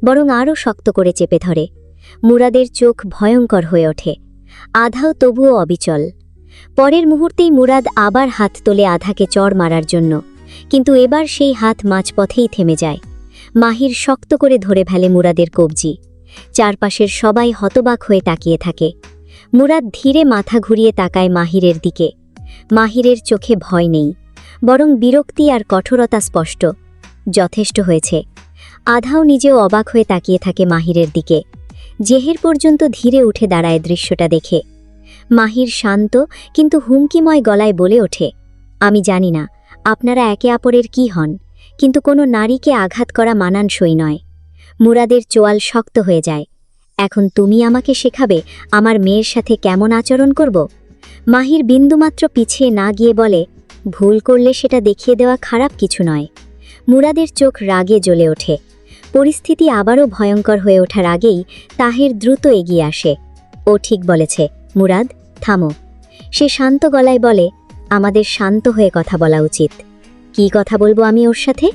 বরং আরও শক্ত করে চেপে ধরে। মুরাদের চোখ ভয়ঙ্কর হয়ে ওঠে। আধাও তবুও অবিচল। পরের মুহূর্তেই মুরাদ আবার হাত তোলে আধাকে চড় মারার জন্য, কিন্তু এবার সেই হাত মাঝপথেই থেমে যায়। মাহির শক্ত করে ধরে ফেলে মুরাদের কবজি। চারপাশের সবাই হতবাক হয়ে তাকিয়ে থাকে। মুরাদ ধীরে মাথা ঘুরিয়ে তাকায় মাহিরের দিকে। মাহিরের চোখে ভয় নেই, বরং বিরক্তি আর কঠোরতা স্পষ্ট। যথেষ্ট হয়েছে। আধাও নিজেও অবাক হয়ে তাকিয়ে থাকে মাহিরের দিকে। জেহের পর্যন্ত ধীরে উঠে দাঁড়ায় দৃশ্যটা দেখে। মাহির শান্ত কিন্তু হুমকিময় গলায় বলে ওঠে, আমি জানি না আপনারা একে অপরের কি হন, কিন্তু কোনো নারীকে আঘাত করা মানানসই নয়। মুরাদের চোয়াল শক্ত হয়ে যায়। এখন তুমি আমাকে শেখাবে আমার মেয়ের সাথে কেমন আচরণ করব? মাহির বিন্দুমাত্র পিছিয়ে না গিয়ে বলে, ভুল করলে সেটা দেখিয়ে দেওয়া খারাপ কিছু নয়। মুরাদের চোখ রাগে জ্বলে ওঠে। পরিস্থিতি আবারও ভয়ঙ্কর হয়ে ওঠার আগেই তাহের দ্রুত এগিয়ে আসে। ও ঠিক বলেছে, মুরাদ থামো। সে শান্ত গলায় বলে, আমাদের শান্ত হয়ে কথা বলা উচিত। কি কথা বলবো আমি ওর সাথে?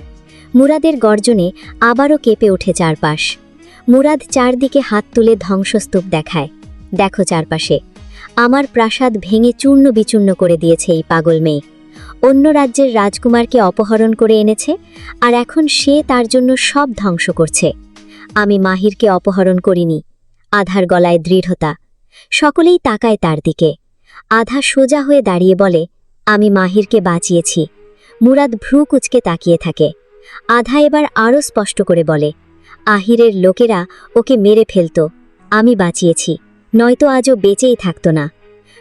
মুরাদের গর্জনে আবারও কেঁপে ওঠে চারপাশ। মুরাদ চারদিকে হাত তুলে ধ্বংসস্তূপ দেখায়। দেখো চারপাশে, আমার প্রাসাদ ভেঙে চূর্ণ বিচূর্ণ করে দিয়েছে এই পাগল মেয়ে। অন্য রাজ্যের রাজকুমারকে অপহরণ করে এনেছে, আর এখন সে তার জন্য সব ধ্বংস করছে। আমি মাহিরকে অপহরণ করিনি। আধার গলায় দৃঢ়তা। সকলেই তাকায় তার দিকে। আধা সোজা হয়ে দাঁড়িয়ে বলে, আমি মাহিরকে বাঁচিয়েছি। মুরাদ ভ্রু কুঁচকে তাকিয়ে থাকে। আধা এবার আরও স্পষ্ট করে বলে, আহিরের লোকেরা ওকে মেরে ফেলত, আমি বাঁচিয়েছি, নয়তো আজও বেঁচেই থাকত না।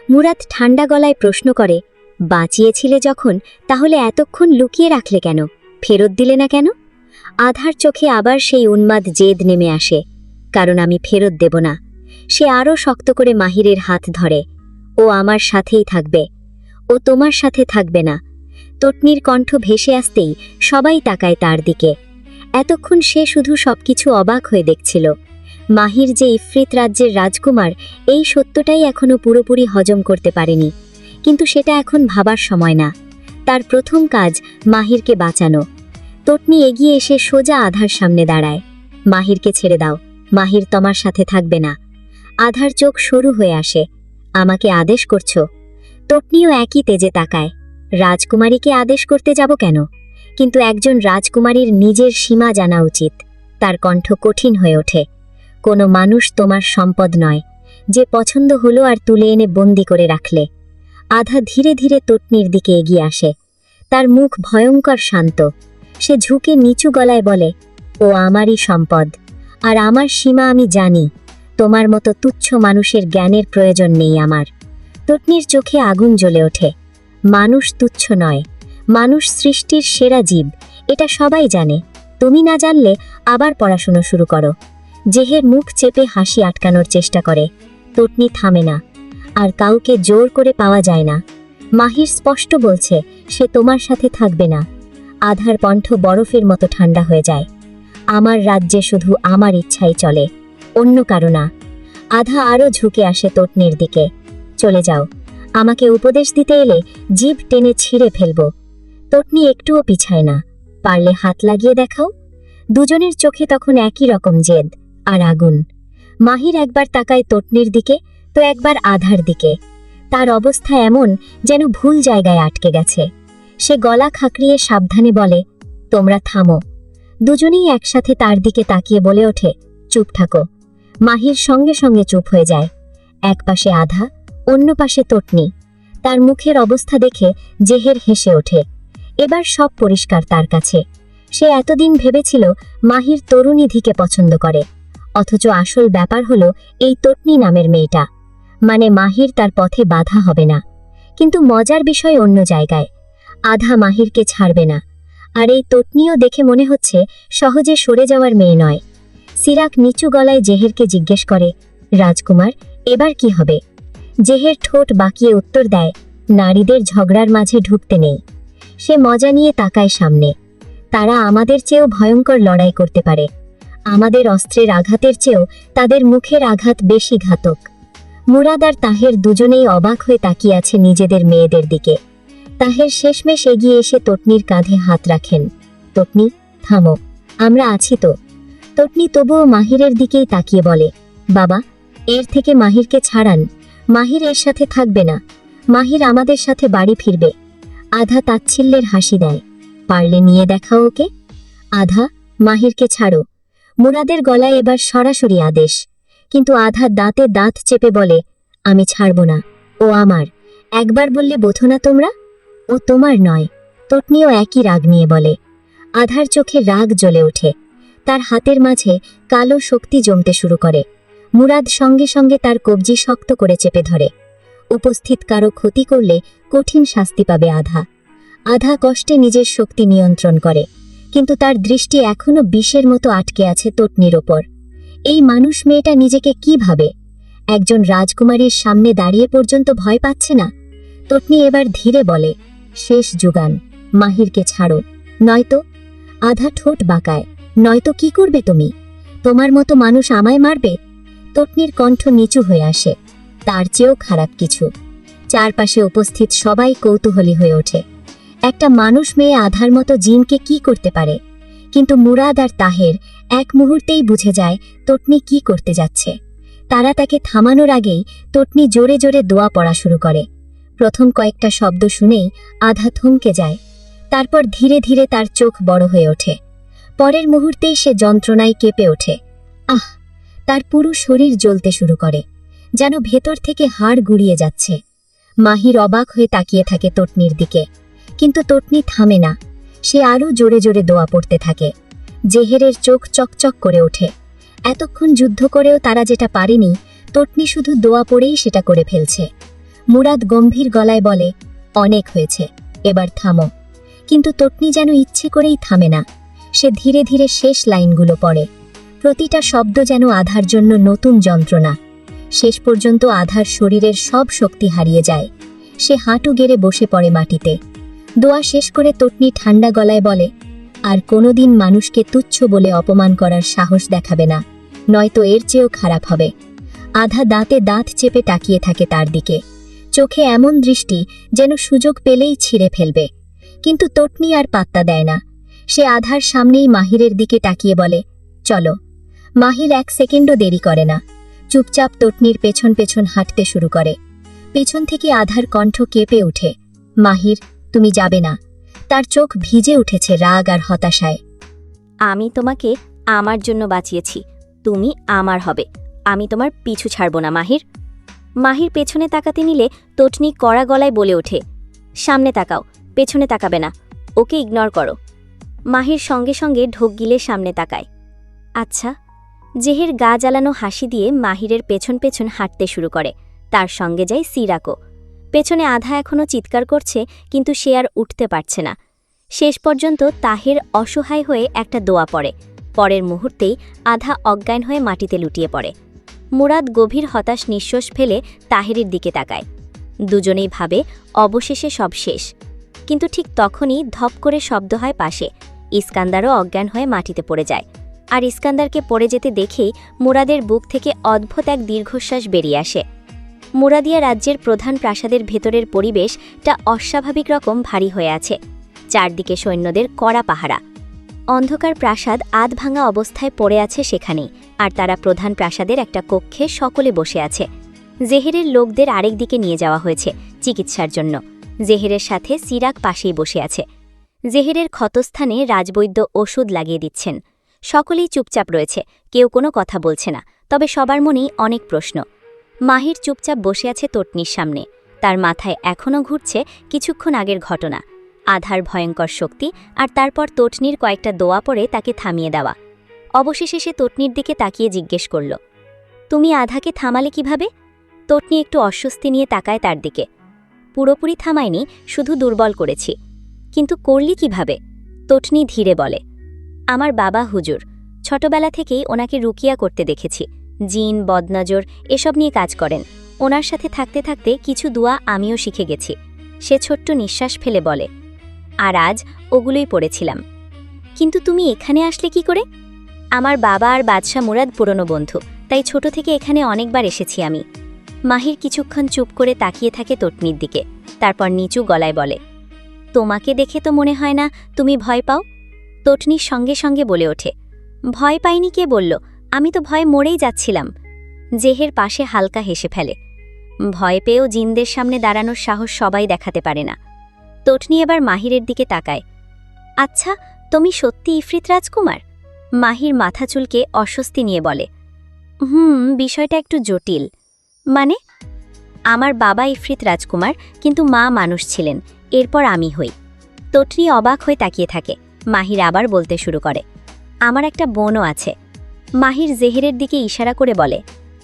মুরাদ ঠান্ডা গলায় প্রশ্ন করে, বাঁচিয়েছিলে যখন, তাহলে এতক্ষণ লুকিয়ে রাখলে কেন? ফেরত দিলে না কেন? আধার চোখে আবার সেই উন্মাদ জেদ নেমে আসে। কারণ আমি ফেরত দেব না। সে আরও শক্ত করে মাহিরের হাত ধরে। ও আমার সাথেই থাকবে, ও তোমার সাথে থাকবে না। তটনির কণ্ঠ ভেসে আসতেই সবাই তাকায় তার দিকে। এতক্ষণ সে শুধু সবকিছু অবাক হয়ে দেখছিল। মাহির যে ইফরিত রাজ্যের রাজকুমার, এই সত্যটাই এখনও পুরোপুরি হজম করতে পারেনি। কিন্তু সেটা এখন ভাবার সময় না। তার প্রথম কাজ মাহিরকে বাঁচানো। তটনি এগিয়ে এসে সোজা আধার সামনে দাঁড়ায়। মাহিরকে ছেড়ে দাও, মাহির তোমার সাথে থাকবে না। আধার চোখ সরু হয়ে আসে। আমাকে আদেশ করছো? তটনিও একই তেজে তাকায়। রাজকুমারীকে আদেশ করতে যাব কেন? কিন্তু একজন রাজকুমারীর নিজের সীমা জানা উচিত। তার কণ্ঠ কঠিন হয়ে ওঠে। কোনো মানুষ তোমার সম্পদ নয়, যে পছন্দ হলো আর তুলে এনে বন্দি করে রাখলে। আধা ধীরে ধীরে তটনির দিকে এগিয়ে আসে। তার মুখ ভয়ঙ্কর শান্ত। সে ঝুঁকে নিচু গলায় বলে, ও আমারই সম্পদ, আর আমার সীমা আমি জানি। তোমার মতো তুচ্ছ মানুষের জ্ঞানের প্রয়োজন নেই আমার। তটনির চোখে আগুন জ্বলে ওঠে। মানুষ তুচ্ছ নয়, মানুষ সৃষ্টির সেরা জীব, এটা সবাই জানে। তুমি না জানলে আবার পড়াশুনো শুরু করো। জেহের মুখ চেপে হাসি আটকানোর চেষ্টা করে। তটনি থামে না। আর কাউকে জোর করে পাওয়া যায় না। মাহির স্পষ্ট বলছে সে তোমার সাথে থাকবে না। আধার কণ্ঠ বরফের মতো ঠান্ডা হয়ে যায়। আমার রাজ্যে শুধু আমার ইচ্ছাই চলে, অন্য কারো না। আধা আরও ঝুঁকে আসে তটনির দিকে। চলে যাও, আমাকে উপদেশ দিতে এলে জিভ টেনে ছিঁড়ে ফেলব। তটনি একটুও পিছায় না। পারলে হাত লাগিয়ে দেখাও। দুজনের চোখে তখন একই রকম জেদ আর আগুন। মাহির একবার তাকায় তটনির দিকে, তো একবার আধার দিকে। তার অবস্থা এমন যেন ভুল জায়গায় আটকে গেছে। সে গলা খাঁকড়িয়ে সাবধানে বলে, তোমরা থামো। দুজনেই একসাথে তার দিকে তাকিয়ে বলে ওঠে, চুপ থাকো। মাহির সঙ্গে সঙ্গে চুপ হয়ে যায়। এক পাশে আধা, অন্য পাশে তটনি। তার মুখের অবস্থা দেখে জেহের হেসে ওঠে। এবার সব পরিষ্কার তার কাছে। সে এতদিন ভেবেছিল মাহির তরুণীধিকে পছন্দ করে, অথচ আসল ব্যাপার হলো এই তটনি নামের মেয়েটা। মানে মাহির তার পথে বাধা হবে না। কিন্তু মজার বিষয় অন্য জায়গায়। আধা মাহিরকে ছাড়বে না, আর এই তটনিও দেখে মনে হচ্ছে সহজে সরে যাওয়ার মেয়ে নয়। সিরাক নিচু গলায় জেহেরকে জিজ্ঞেস করে, রাজকুমার, এবার কি হবে? জেহের ঠোঁট বাঁকিয়ে উত্তর দেয়, নারীদের ঝগড়ার মাঝে ঢুকতে নেই। সে মজা নিয়ে তাকায় সামনে। তারা আমাদের চেয়েও ভয়ঙ্কর লড়াই করতে পারে। আমাদের অস্ত্রের আঘাতের চেয়েও তাদের মুখের আঘাত বেশি ঘাতক। মুরাদ আর তাহের দুজনেই অবাক হয়ে তাকিয়ে আছে নিজেদের মেয়েদের দিকে। তাহের শেষমেশ এগিয়ে এসে তটনির কাঁধে হাত রাখেন। তটনি, থামো, আমরা আছি তো। তটনি তবুও মাহিরের দিকেই তাকিয়ে বলে, বাবা, এর থেকে মাহিরকে ছাড়ান। মাহির এর সাথে থাকবে না। মাহির আমাদের সাথে বাড়ি ফিরবে। আধা তাচ্ছিল্যের হাসি দেয়, পারলে নিয়ে দেখাও ওকে। আধা, মাহিরকে ছাড়ো। মুরাদের গলায় এবার সরাসরি আদেশ। কিন্তু আধা দাঁতে দাঁত চেপে বলে, আমি ছাড়ব না, ও আমার। একবার বললে বোঝো না তোমরা? ও তোমার নয়। তটনিও একই রাগ নিয়ে বলে। আধার চোখে রাগ জ্বলে ওঠে। তার হাতের মাঝে কালো শক্তি জমতে শুরু করে। মুরাদ সঙ্গে সঙ্গে তার কবজি শক্ত করে চেপে ধরে। উপস্থিত কারো ক্ষতি করলে কঠিন শাস্তি পাবে আধা। আধা কষ্টে নিজের শক্তি নিয়ন্ত্রণ করে, কিন্তু তার দৃষ্টি এখনো বিষের মতো আটকে আছে তটনির ওপর। এই মানুষ মেয়েটা নিজেকে কি ভাবে? একজন রাজকুমারীর সামনে দাঁড়িয়ে পর্যন্ত ভয় পাচ্ছে না। তটনি এবার ধীরে বলে, শেষ যুগান, মাহিরকে ছাড়ো, নয়তো। আধা ঠোঁট বাঁকায়, নয়তো কি করবে তুমি? তোমার মতো মানুষ আমায় মারবে? তটনির কণ্ঠ নিচু হয়ে আসে। তার চেয়েও খারাপ কিছু। চারপাশে উপস্থিত সবাই কৌতূহলী হয়ে ওঠে। একটা মানুষ মেয়ে আধার মতো জিনকে কি করতে পারে? কিন্তু মুরাদ আর তাহের এক মুহূর্তেই বুঝে যায় তটনি কি করতে যাচ্ছে। তারা তাকে থামানোর আগেই তটনি জোরে জোরে দোয়া পড়া শুরু করে। প্রথম কয়েকটা শব্দ শুনেই আধা থমকে যায়। তারপর ধীরে ধীরে তার চোখ বড় হয়ে ওঠে। পরের মুহূর্তেই সে যন্ত্রণায় কেঁপে ওঠে। আহ! তার পুরো শরীর জ্বলতে শুরু করে, যেন ভেতর থেকে হাড় গুড়িয়ে যাচ্ছে। মাহির অবাক হয়ে তাকিয়ে থাকে তটনির দিকে, কিন্তু তটনি থামে না। সে আরও জোরে জোরে দোয়া পড়তে থাকে। জেহেরের চোখ চকচক করে ওঠে। এতক্ষণ যুদ্ধ করেও তারা যেটা পারেনি, তটনি শুধু দোয়া পড়েই সেটা করে ফেলছে। মুরাদ গম্ভীর গলায় বলে, অনেক হয়েছে, এবার থামো। কিন্তু তটনি যেন ইচ্ছে করেই থামে না। সে ধীরে ধীরে শেষ লাইনগুলো পড়ে। প্রতিটা শব্দ যেন আধার জন্য নতুন যন্ত্রণা। শেষ পর্যন্ত আধার শরীরের সব শক্তি হারিয়ে যায়। সে হাঁটু গেড়ে বসে পড়ে মাটিতে। দোয়া শেষ করে তটনি ঠান্ডা গলায় বলে, আর কোনোদিন মানুষকে তুচ্ছ বলে অপমান করার সাহস দেখাবে না, নয়তো এর চেয়েও খারাপ হবে। আধা দাঁতে দাঁত চেপে তাকিয়ে থাকে তার দিকে, চোখে এমন দৃষ্টি যেন সুযোগ পেলেই ছিঁড়ে ফেলবে। কিন্তু তটনি আর পাত্তা দেয় না। সে আধার সামনেই মাহিরের দিকে তাকিয়ে বলে, চলো। মাহির এক সেকেন্ডও দেরি করে না। চুপচাপ তটনির পেছন পেছন হাঁটতে শুরু করে। পেছন থেকে আধার কণ্ঠ কেঁপে ওঠে, মাহির, তুমি যাবে না। তার চোখ ভিজে উঠেছে রাগ আর হতাশায়। আমি তোমাকে আমার জন্য বাঁচিয়েছি, তুমি আমার হবে। আমি তোমার পিছু ছাড়ব না মাহির। মাহির পেছনে তাকাতে নিলে তটনি কড়া গলায় বলে ওঠে, সামনে তাকাও, পেছনে তাকাবে না, ওকে ইগনোর করো। মাহির সঙ্গে সঙ্গে ঢোক গিলে সামনে তাকায়। আচ্ছা। জেহের গা জ্বালানো হাসি দিয়ে মাহিরের পেছন পেছন হাঁটতে শুরু করে। তার সঙ্গে যায় সিরাকও। পেছনে আধা এখনও চিৎকার করছে, কিন্তু সে আর উঠতে পারছে না। শেষ পর্যন্ত তাহের অসহায় হয়ে একটা দোয়া পড়ে। পরের মুহূর্তেই আধা অজ্ঞান হয়ে মাটিতে লুটিয়ে পড়ে। মুরাদ গভীর হতাশ নিঃশ্বাস ফেলে তাহেরের দিকে তাকায়। দুজনেই ভাবে অবশেষে সব শেষ। কিন্তু ঠিক তখনই ধপ করে শব্দ হয় পাশে। ইস্কান্দারও অজ্ঞান হয়ে মাটিতে পড়ে যায়। আর ইস্কান্দারকে পড়ে যেতে দেখেই মুরাদের বুক থেকে অদ্ভুত এক দীর্ঘশ্বাস বেরিয়ে আসে। মুরাদিয়া রাজ্যের প্রধান প্রাসাদের ভেতরের পরিবেশটা অস্বাভাবিক রকম ভারী হয়ে আছে। চারদিকে সৈন্যদের কড়া পাহারা। অন্ধকার প্রাসাদ আধ ভাঙা অবস্থায় পড়ে আছে সেখানেই, আর তারা প্রধান প্রাসাদের একটা কক্ষে সকলে বসে আছে। জেহেরের লোকদের আরেক দিকে নিয়ে যাওয়া হয়েছে চিকিৎসার জন্য। জেহেরের সাথে সিরাক পাশেই বসে আছে। জেহেরের ক্ষতস্থানে রাজবৈদ্য ওষুধ লাগিয়ে দিচ্ছেন। সকলেই চুপচাপ রয়েছে, কেউ কোনো কথা বলছে না। তবে সবার মনেই অনেক প্রশ্ন। মাহির চুপচাপ বসে আছে তটনির সামনে। তার মাথায় এখনও ঘুরছে কিছুক্ষণ আগের ঘটনা, আধার ভয়ঙ্কর শক্তি, আর তারপর তটনির কয়েকটা দোয়া পড়ে তাকে থামিয়ে দেওয়া। অবশেষে সে তটনির দিকে তাকিয়ে জিজ্ঞেস করল, তুমি আধাকে থামালে কিভাবে? তটনি একটু অস্বস্তি নিয়ে তাকায় তার দিকে। পুরোপুরি থামায়নি, শুধু দুর্বল করেছি। কিন্তু করলি কিভাবে? তটনি ধীরে বলে, আমার বাবা হুজুর, ছোটবেলা থেকেই ওনাকে রুকিয়া করতে দেখেছি। জিন, বদনজর এসব নিয়ে কাজ করেন। ওনার সাথে থাকতে থাকতে কিছু দোয়া আমিও শিখে গেছি। সে ছোট্ট নিঃশ্বাস ফেলে বলে, আর আজ ওগুলোই পড়েছিলাম। কিন্তু তুমি এখানে আসলে কি করে? আমার বাবা আর বাদশাহ মুরাদ পুরনো বন্ধু, তাই ছোট থেকে এখানে অনেকবার এসেছি আমি। মাহির কিছুক্ষণ চুপ করে তাকিয়ে থাকে তটনির দিকে, তারপর নিচু গলায় বলে, তোমাকে দেখে তো মনে হয় না তুমি ভয় পাও। তটনির সঙ্গে সঙ্গে বলে ওঠে, ভয় পাইনি কে বলল? আমি তো ভয়ে মরেই যাচ্ছিলাম। জেহের পাশে হালকা হেসে ফেলে, ভয় পেয়েও জিনদের সামনে দাঁড়ানোর সাহস সবাই দেখাতে পারে না। তটনি এবার মাহিরের দিকে তাকায়, আচ্ছা, তুমি সত্যি ইফরিত রাজকুমার? মাহির মাথা চুলকে অস্বস্তি নিয়ে বলে, বিষয়টা একটু জটিল। মানে? আমার বাবা ইফরিত রাজকুমার, কিন্তু মা মানুষ ছিলেন। এরপর আমি হই। তটনি অবাক হয়ে তাকিয়ে থাকে। মাহির আবার বলতে শুরু করে, আমার একটা বোনও আছে। মাহির জেহেরের দিকে ইশারা করে বলে,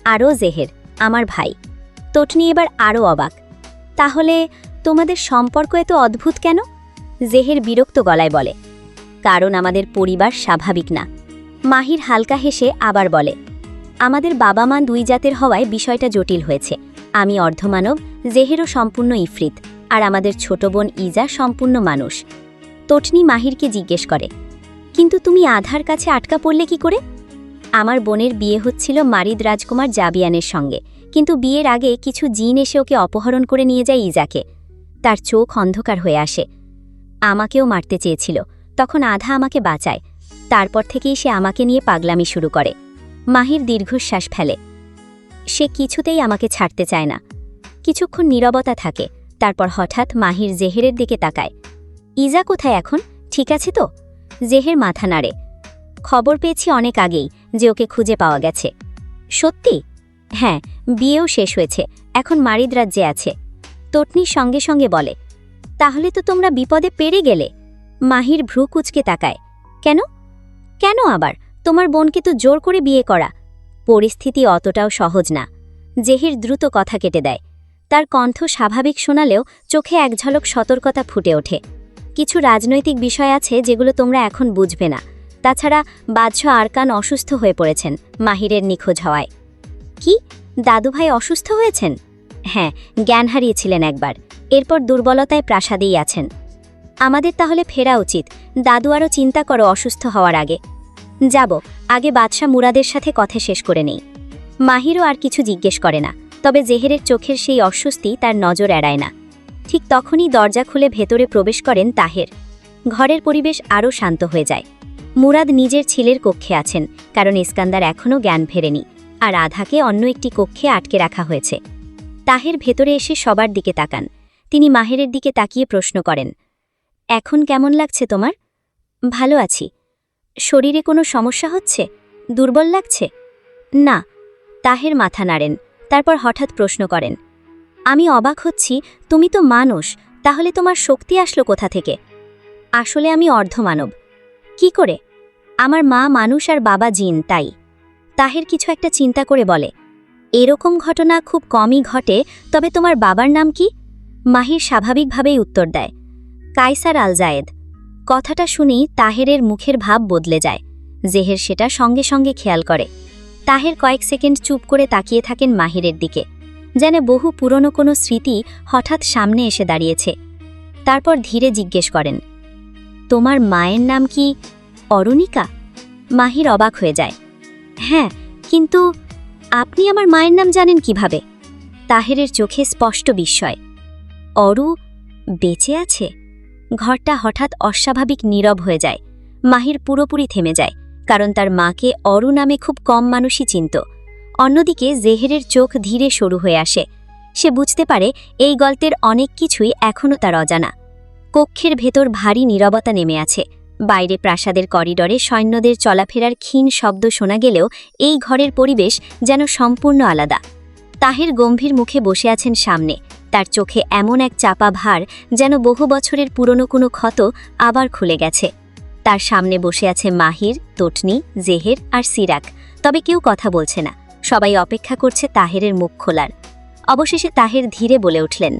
আরও জেহের, আমার ভাই। তটনি এবার আরও অবাক। তাহলে তোমাদের সম্পর্ক এত অদ্ভুত কেন? জেহের বিরক্ত গলায় বলে, কারণ আমাদের পরিবার স্বাভাবিক না। মাহির হালকা হেসে আবার বলে, আমাদের বাবা মা দুই জাতের হওয়ায় বিষয়টা জটিল হয়েছে। আমি অর্ধমানব, জেহেরও সম্পূর্ণ ইফরিত, আর আমাদের ছোট বোন ইজা সম্পূর্ণ মানুষ। তটনি মাহিরকে জিজ্ঞেস করে, কিন্তু তুমি আধার কাছে আটকা পড়লে কি করে? আমার বোনের বিয়ে হচ্ছিল মারিদ রাজকুমার জাবিয়ানের সঙ্গে, কিন্তু বিয়ের আগে কিছু জিন এসে ওকে অপহরণ করে নিয়ে যায় ইজাকে। তার চোখ অন্ধকার হয়ে আসে। আমাকেও মারতে চেয়েছিল, তখন আধা আমাকে বাঁচায়। তারপর থেকেই সে আমাকে নিয়ে পাগলামি শুরু করে। মাহির দীর্ঘশ্বাস ফেলে। সে কিছুতেই আমাকে ছাড়তে চায় না। কিছুক্ষণ নীরবতা থাকে, তারপর হঠাৎ মাহির জেহেরের দিকে তাকায়। ইজা কোথায় এখন? ঠিক আছে তো? জেহের মাথা নাড়ে। খবর পেয়েছি অনেক আগেই যে ওকে খুঁজে পাওয়া গেছে। সত্যি? হ্যাঁ, বিয়েও শেষ হয়েছে, এখন মারিদ রাজ্যে আছে। তটনির সঙ্গে সঙ্গে বলে, তাহলে তো তোমরা বিপদে পেরে গেলে। মাহির ভ্রু কুঁচকে তাকায়। কেন? কেন আবার? তোমার বোনকে তো জোর করে বিয়ে করা। পরিস্থিতি অতটাও সহজ না। জেহির দ্রুত কথা কেটে দেয়। তার কণ্ঠ স্বাভাবিক শোনালেও চোখে এক ঝলক সতর্কতা ফুটে ওঠে। কিছু রাজনৈতিক বিষয় আছে যেগুলো তোমরা এখন বুঝবে না। তাছাড়া বাদশাহ আরকান অসুস্থ হয়ে পড়েছেন মাহিরের নিখোঁজ হওয়ায়। কি? দাদুভাই অসুস্থ হয়েছেন? হ্যাঁ, জ্ঞান হারিয়েছিলেন একবার, এরপর দুর্বলতায় প্রাসাদেই আছেন। আমাদের তাহলে ফেরা উচিত। দাদু আরও চিন্তা করো অসুস্থ হওয়ার আগে। যাব, আগে বাদশাহ মুরাদের সাথে কথা শেষ করে নেই। মাহিরও আর কিছু জিজ্ঞেস করে না, তবে জেহেরের চোখের সেই অস্বস্তি তার নজর এড়ায় না। ঠিক তখনই দরজা খুলে ভেতরে প্রবেশ করেন তাহের। ঘরের পরিবেশ আরও শান্ত হয়ে যায়। মুরাদ নিজের ছেলের কক্ষে আছেন, কারণ ইস্কান্দার এখনও জ্ঞান ফেরেনি, আর আধাকে অন্য একটি কক্ষে আটকে রাখা হয়েছে। তাহের ভেতরে এসে সবার দিকে তাকান। তিনি মাহেরের দিকে তাকিয়ে প্রশ্ন করেন, এখন কেমন লাগছে তোমার? ভালো আছি। শরীরে কোনো সমস্যা হচ্ছে? দুর্বল লাগছে? না। তাহের মাথা নাড়েন, তারপর হঠাৎ প্রশ্ন করেন, আমি অবাক হচ্ছি, তুমি তো মানুষ, তাহলে তোমার শক্তি আসলো কোথা থেকে? আসলে আমি অর্ধমানব। কি করে? আমার মা মানুষ আর বাবা জিন, তাই। তাহের কিছু একটা চিন্তা করে বলে, এরকম ঘটনা খুব কমই ঘটে, তবে তোমার বাবার নাম কি? মাহির স্বাভাবিকভাবেই উত্তর দেয়, কায়সার আল জায়েদ। কথাটা শুনেই তাহেরের মুখের ভাব বদলে যায়। জেহের সেটা সঙ্গে সঙ্গে খেয়াল করে। তাহের কয়েক সেকেন্ড চুপ করে তাকিয়ে থাকেন মাহিরের দিকে, যেন বহু পুরনো কোনো স্মৃতি হঠাৎ সামনে এসে দাঁড়িয়েছে। তারপর ধীরে জিজ্ঞেস করেন, তোমার মায়ের নাম কি অরুণিকা? মাহির অবাক হয়ে যায়। হ্যাঁ, কিন্তু আপনি আমার মায়ের নাম জানেন কিভাবে? তাহেরের চোখে স্পষ্ট বিস্ময়। অরু বেঁচে আছে? ঘরটা হঠাৎ অস্বাভাবিক নীরব হয়ে যায়। মাহির পুরোপুরি থেমে যায়, কারণ তার মাকে অরু নামে খুব কম মানুষই চিনত। অন্যদিকে জেহেরের চোখ ধীরে সরু হয়ে আসে। সে বুঝতে পারে এই গল্পের অনেক কিছুই এখনও তার অজানা। কক্ষের ভেতর ভারী নীরবতা নেমে আছে। বাইরে প্রাসাদের করিডরে সৈন্যদের চলাফেরার ক্ষীণ শব্দ শোনা গেলেও এই ঘরের পরিবেশ যেন সম্পূর্ণ আলাদা। তাহের গম্ভীর মুখে বসে আছেন সামনে, তার চোখে এমন এক চাপা ভার যেন বহু বছরের পুরনো কোনো ক্ষত আবার খুলে গেছে। তার সামনে বসে আছে মাহির, তটনি, জেহের আর সিরাক, তবে কেউ কথা বলছে না। সবাই অপেক্ষা করছে তাহেরের মুখ খোলার। অবশেষে তাহের ধীরে বলে উঠলেন,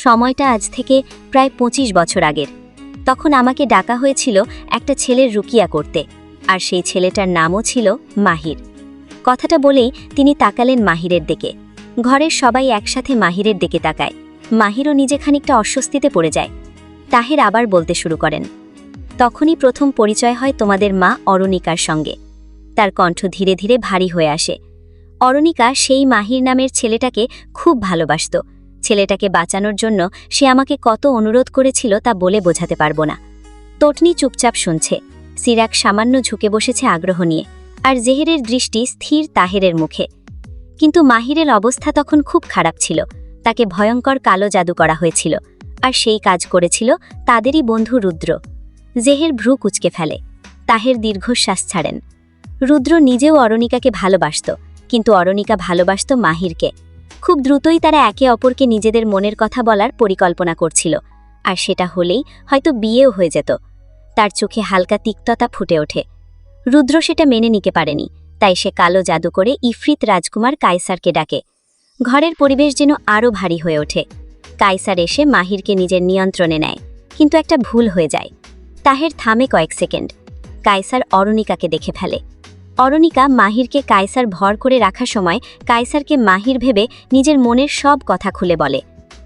সময়টা আজ থেকে প্রায় 25 বছর আগের। তখন আমাকে ডাকা হয়েছিল একটা ছেলের রুকিয়া করতে, আর সেই ছেলেটার নামও ছিল মাহির। কথাটা বলেই তিনি তাকালেন মাহিরের দিকে। ঘরের সবাই একসাথে মাহিরের দিকে তাকায়। মাহিরও নিজে খানিকটা অস্বস্তিতে পড়ে যায়। তাহের আবার বলতে শুরু করেন, তখনই প্রথম পরিচয় হয় তোমাদের মা অরুণিকার সঙ্গে। তার কণ্ঠ ধীরে ধীরে ভারী হয়ে আসে। অরুণিকা সেই মাহির নামের ছেলেটাকে খুব ভালোবাসত। ছেলেটাকে বাঁচানোর জন্য সে আমাকে কত অনুরোধ করেছিল তা বলে বোঝাতে পারবো না। তটনি চুপচাপ শুনছে। সিরাক সামান্য ঝুঁকে বসেছে আগ্রহ নিয়ে, আর জেহেরের দৃষ্টি স্থির তাহেরের মুখে। কিন্তু মাহিরের অবস্থা তখন খুব খারাপ ছিল। তাকে ভয়ঙ্কর কালো জাদু করা হয়েছিল, আর সেই কাজ করেছিল তাদেরই বন্ধু রুদ্র। জেহের ভ্রু কুঁচকে ফেলে। তাহের দীর্ঘশ্বাস ছাড়েন। রুদ্র নিজেও অরুণিকাকে ভালোবাসত, কিন্তু অরুণিকা ভালোবাসত মাহিরকে। খুব দ্রুতই তারা একে অপরকে নিজেদের মনের কথা বলার পরিকল্পনা করছিল, আর সেটা হলেই হয়তো বিয়েও হয়ে যেত। তার চোখে হালকা তিক্ততা ফুটে ওঠে। রুদ্র সেটা মেনে নিতে পারেনি, তাই সে কালো জাদু করে ইফরিত রাজকুমার কায়সারকে ডাকে। ঘরের পরিবেশ যেন আরও ভারী হয়ে ওঠে। কায়সার এসে মাহিরকে নিজের নিয়ন্ত্রণে নেয়, কিন্তু একটা ভুল হয়ে যায়। তাহের থামে কয়েক সেকেন্ড। কায়সার অরুণিকাকে দেখে ফেলে। অরুণিকা মাহিরকে কায়সার ভর করে রাখার সময় কায়সারকে মাহির ভেবে নিজের মনের সব কথা খুলে বলে,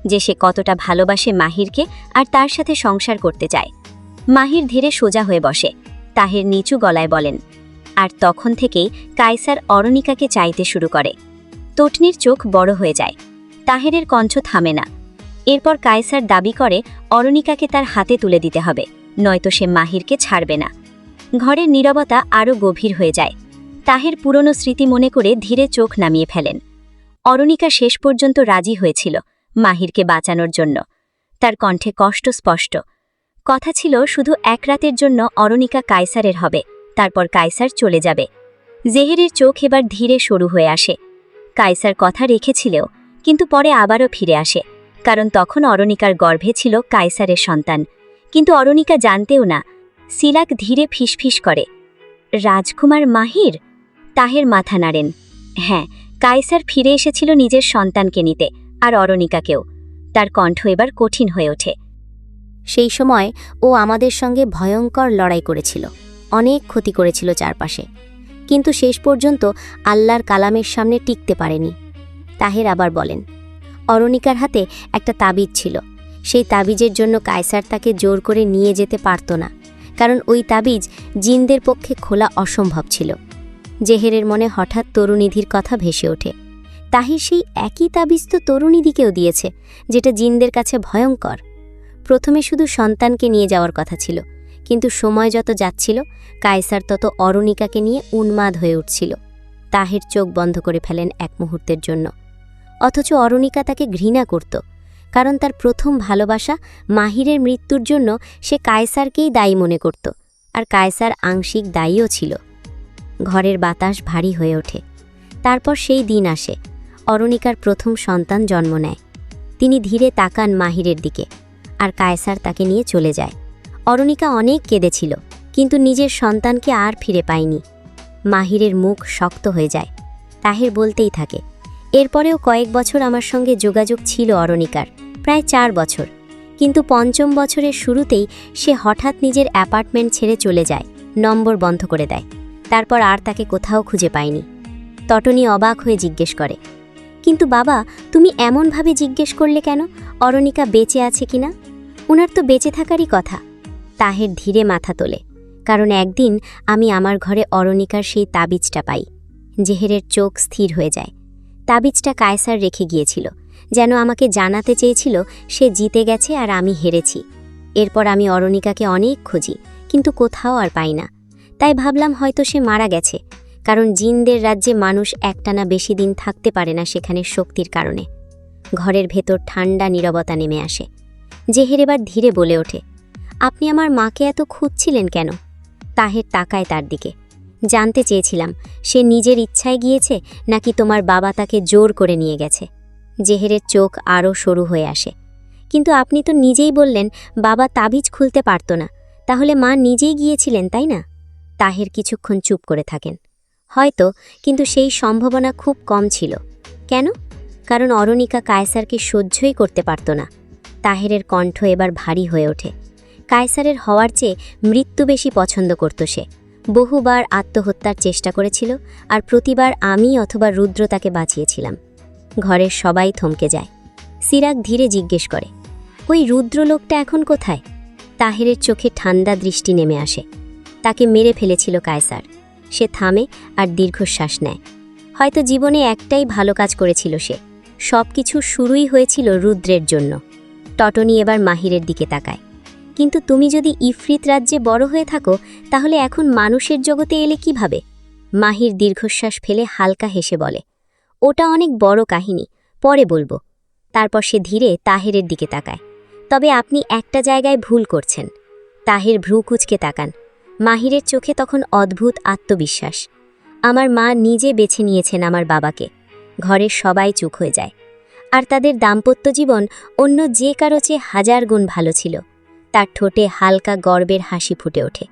যে সে কতটা ভালোবাসে মাহিরকে আর তার সাথে সংসার করতে চায়। মাহির ধীরে সোজা হয়ে বসে। তাহের নিচু গলায় বলেন, আর তখন থেকেই কায়সার অরুণিকাকে চাইতে শুরু করে। তটনির চোখ বড় হয়ে যায়। তাহেরের কণ্ঠ থামে না। এরপর কায়সার দাবি করে অরুণিকাকে তার হাতে তুলে দিতে হবে, নয়তো সে মাহিরকে ছাড়বে না। ঘরের নীরবতা আরও গভীর হয়ে যায়। তাহের পুরনো স্মৃতি মনে করে ধীরে চোখ নামিয়ে ফেলেন। অরুণিকা শেষ পর্যন্ত রাজি হয়েছিল মাহিরকে বাঁচানোর জন্য। তার কণ্ঠে কষ্ট স্পষ্ট। কথা ছিল শুধু এক রাতের জন্য অরুণিকা কায়সারের হবে, তারপর কায়সার চলে যাবে। জেহেরের চোখ এবার ধীরে সরু হয়ে আসে। কায়সার কথা রেখেছিলেও, কিন্তু পরে আবারও ফিরে আসে, কারণ তখন অরুণিকার গর্ভে ছিল কায়সারের সন্তান। কিন্তু অরুণিকা জানতেও না। সিলাক ধীরে ফিসফিস করে, রাজকুমার মাহির? তাহের মাথা নাড়েন। হ্যাঁ, কায়সার ফিরে এসেছিল নিজের সন্তানকে নিতে, আর অরুণিকাকেও। তার কণ্ঠ এবার কঠিন হয়ে ওঠে। সেই সময় ও আমাদের সঙ্গে ভয়ঙ্কর লড়াই করেছিল, অনেক ক্ষতি করেছিল চারপাশে, কিন্তু শেষ পর্যন্ত আল্লাহর কালামের সামনে টিকতে পারেনি। তাহের আবার বলেন, অরুণিকার হাতে একটা তাবিজ ছিল। সেই তাবিজের জন্য কায়সার তাকে জোর করে নিয়ে যেতে পারত না, কারণ ওই তাবিজ জিনদের পক্ষে খোলা অসম্ভব ছিল। জেহেরের মনে হঠাৎ তরুনিধির কথা ভেসে ওঠে। তাহির সেই একই তাবিজ তো তরুনিধিকেও দিয়েছে, যেটা জিনদের কাছে ভয়ঙ্কর। প্রথমে শুধু সন্তানকে নিয়ে যাওয়ার কথা ছিল, কিন্তু সময় যত যাচ্ছিল কায়সার তত অরুণিকাকে নিয়ে উন্মাদ হয়ে উঠছিল। তাহের চোখ বন্ধ করে ফেলেন এক মুহূর্তের জন্য। অথচ অরুণিকা তাকে ঘৃণা করত, কারণ তার প্রথম ভালোবাসা মাহিরের মৃত্যুর জন্য সে কায়সারকেই দায়ী মনে করত, আর কায়সার আংশিক দায়ীও ছিল। ঘরের বাতাস ভারী হয়ে ওঠে। তারপর সেই দিন আসে, অরুণিকার প্রথম সন্তান জন্ম নেয়। তিনি ধীরে তাকান মাহিরের দিকে, আর কায়সার তাকে নিয়ে চলে যায়। অরুণিকা অনেক কেঁদেছিল, কিন্তু নিজের সন্তানকে আর ফিরে পায়নি। মাহিরের মুখ শক্ত হয়ে যায়। তাহের বলতেই থাকে, এরপরেও কয়েক বছর আমার সঙ্গে যোগাযোগ ছিল অরুণিকার, প্রায় 4 বছর। কিন্তু 5ম বছরের শুরুতেই সে হঠাৎ নিজের অ্যাপার্টমেন্ট ছেড়ে চলে যায়, নম্বর বন্ধ করে দেয়। তারপর আর তাকে কোথাও খুঁজে পায়নি। তটনি অবাক হয়ে জিজ্ঞেস করে, কিন্তু বাবা, তুমি এমনভাবে জিজ্ঞেস করলে কেন অরুণিকা বেঁচে আছে কিনা? ওনার তো বেঁচে থাকারই কথা। তাহের ধীরে মাথা তোলে, কারণ একদিন আমি আমার ঘরে অরুণিকার সেই তাবিজটা পাই। জেহেরের চোখ স্থির হয়ে যায়। তাবিজটা কায়সার রেখে গিয়েছিল, যেন আমাকে জানাতে চেয়েছিল সে জিতে গেছে আর আমি হেরেছি। এরপর আমি অরুণিকাকে অনেক খুঁজি, কিন্তু কোথাও আর পাই না। তাই ভাবলাম হয়তো সে মারা গেছে, কারণ জিনদের রাজ্যে মানুষ একটানা বেশি দিন থাকতে পারে না সেখানে শক্তির কারণে। ঘরের ভেতর ঠান্ডা নীরবতা নেমে আসে। জেহের এবার ধীরে বলে ওঠে, আপনি আমার মাকে এত খুঁজছিলেন কেন? তাহের তাকায় তার দিকে। জানতে চেয়েছিলাম সে নিজের ইচ্ছায় গিয়েছে নাকি তোমার বাবা তাকে জোর করে নিয়ে গেছে। জেহেরের চোখ আরও সরু হয়ে আসে। কিন্তু আপনি তো নিজেই বললেন বাবা তাবিজ খুলতে পারত না, তাহলে মা নিজেই গিয়েছিলেন, তাই না? তাহের কিছুক্ষণ চুপ করে থাকেন। হয়তো, কিন্তু সেই সম্ভাবনা খুব কম ছিল। কেন? কারণ অরুণিকা কায়সারকে সহ্যই করতে পারত না। তাহেরের কণ্ঠ এবার ভারী হয়ে ওঠে। কায়সারের হওয়ার চেয়ে মৃত্যু বেশি পছন্দ করত সে। বহুবার আত্মহত্যার চেষ্টা করেছিল, আর প্রতিবার আমি অথবা রুদ্র তাকে বাঁচিয়েছিলাম। ঘরের সবাই থমকে যায়। সিরাক ধীরে জিজ্ঞেস করে, ওই রুদ্র লোকটা এখন কোথায়? তাহেরের চোখে ঠান্ডা দৃষ্টি নেমে আসে। তাকে মেরে ফেলেছিল কায়সার। সে থামে আর দীর্ঘশ্বাস নেয়। হয়তো জীবনে একটাই ভালো কাজ করেছিল সে। সব কিছু শুরুই হয়েছিল রুদ্রের জন্য। টটনি এবার মাহিরের দিকে তাকায়। কিন্তু তুমি যদি ইফরিত রাজ্যে বড় হয়ে থাকো, তাহলে এখন মানুষের জগতে এলে কিভাবে? মাহির দীর্ঘশ্বাস ফেলে হালকা হেসে বলে, ওটা অনেক বড় কাহিনী, পরে বলবো। তারপর সে ধীরে তাহেরের দিকে তাকায়। তবে আপনি একটা জায়গায় ভুল করছেন। তাহের ভ্রু কুঁচকে তাকান। মাহিরের চোখে তখন অদ্ভুত আত্মবিশ্বাস। আমার মা নিজে বেছে নিয়েছেন আমার বাবাকে। ঘরের সবাই চুপ হয়ে যায়। আর তাদের দাম্পত্য জীবন অন্য যে কারো চেয়ে 1000 গুণ ভালো ছিল। তার ঠোঁটে হালকা গর্বের হাসি ফুটে ওঠে।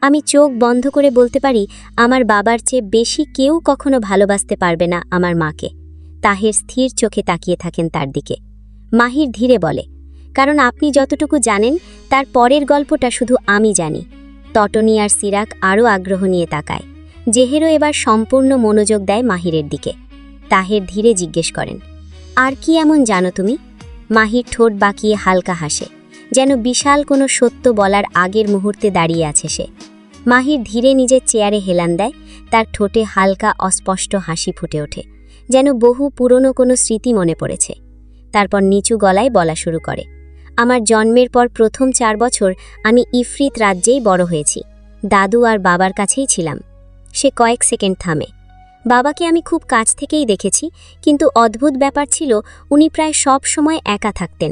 আমি চোখ বন্ধ করে বলতে পারি, আমার বাবার চেয়ে বেশি কেউ কখনো ভালোবাসতে পারবে না আমার মাকে। তাহের স্থির চোখে তাকিয়ে থাকেন তার দিকে। মাহির ধীরে বলে, কারণ আপনি যতটুকু জানেন তার পরের গল্পটা শুধু আমি জানি। তটনি আর সিরাক আরও আগ্রহ নিয়ে তাকায়। জেহেরও এবার সম্পূর্ণ মনোযোগ দেয় মাহিরের দিকে। তাহের ধীরে জিজ্ঞেস করেন, আর কি এমন জানো তুমি? মাহির ঠোঁট বাঁকিয়ে হালকা হাসে, যেন বিশাল কোনো সত্য বলার আগের মুহূর্তে দাঁড়িয়ে আছে সে। মাহির ধীরে নিজের চেয়ারে হেলান দেয়, তার ঠোঁটে হালকা অস্পষ্ট হাসি ফুটে ওঠে, যেন বহু পুরনো কোনো স্মৃতি মনে পড়েছে। তারপর নিচু গলায় বলা শুরু করে, আমার জন্মের পর প্রথম 4 বছর আমি ইফরিত রাজ্যেই বড় হয়েছি। দাদু আর বাবার কাছেই ছিলাম। সে কয়েক সেকেন্ড থামে। বাবাকে আমি খুব কাছ থেকেই দেখেছি, কিন্তু অদ্ভুত ব্যাপার ছিল, উনি প্রায় সব সময় একা থাকতেন।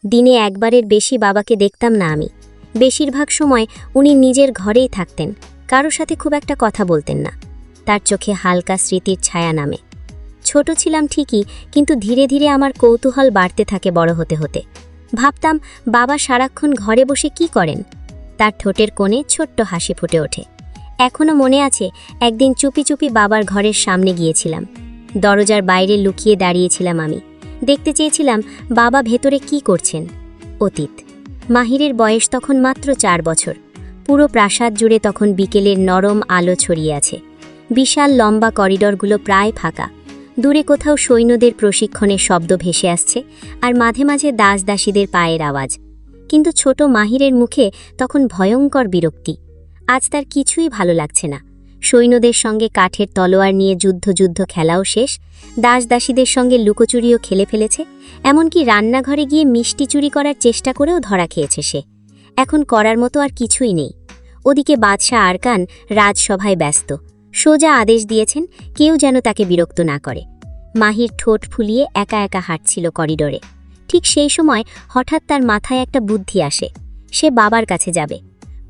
দিনে একবারের বেশি বাবাকে দেখতাম না আমি। বেশিরভাগ সময় উনি নিজের ঘরেই থাকতেন, কারো সাথে খুব একটা কথা বলতেন না। তার চোখে হালকা স্মৃতির ছায়া নামে। ছোট ছিলাম ঠিকই, কিন্তু ধীরে ধীরে আমার কৌতূহল বাড়তে থাকে বড় হতে হতে। ভাবতাম, বাবা সারাক্ষণ ঘরে বসে কি করেন? তার ঠোঁটের কোণে ছোট্ট হাসি ফুটে ওঠে। এখনো মনে আছে, একদিন চুপি চুপি বাবার ঘরের সামনে গিয়েছিলাম। দরজার বাইরে লুকিয়ে দাঁড়িয়েছিলাম আমি। দেখতে চেয়েছিলাম বাবা ভেতরে কি করছেন। অতীত। মাহিরের বয়স তখন মাত্র 4 বছর। পুরো প্রাসাদ জুড়ে তখন বিকেলের নরম আলো ছড়িয়ে আছে। বিশাল লম্বা করিডরগুলো প্রায় ফাঁকা। দূরে কোথাও সৈন্যদের প্রশিক্ষণের শব্দ ভেসে আসছে, আর মাঝে মাঝে দাসদাসীদের পায়ের আওয়াজ। কিন্তু ছোট মাহিরের মুখে তখন ভয়ঙ্কর বিরক্তি। আজ তার কিছুই ভালো লাগছে না। সৈন্যদের সঙ্গে কাঠের তলোয়ার নিয়ে যুদ্ধ খেলাও শেষ। দাসদাসীদের সঙ্গে লুকোচুরিও খেলে ফেলেছে। এমনকি রান্নাঘরে গিয়ে মিষ্টি চুরি করার চেষ্টা করেও ধরা খেয়েছে সে। এখন করার মতো আর কিছুই নেই। ওদিকে বাদশাহ আরকান রাজসভায় ব্যস্ত। সোজা আদেশ দিয়েছেন, কেউ যেন তাকে বিরক্ত না করে। মাহির ঠোঁট ফুলিয়ে একা একা হাঁটছিল করিডোরে। ঠিক সেই সময় হঠাৎ তার মাথায় একটা বুদ্ধি আসে। সে বাবার কাছে যাবে।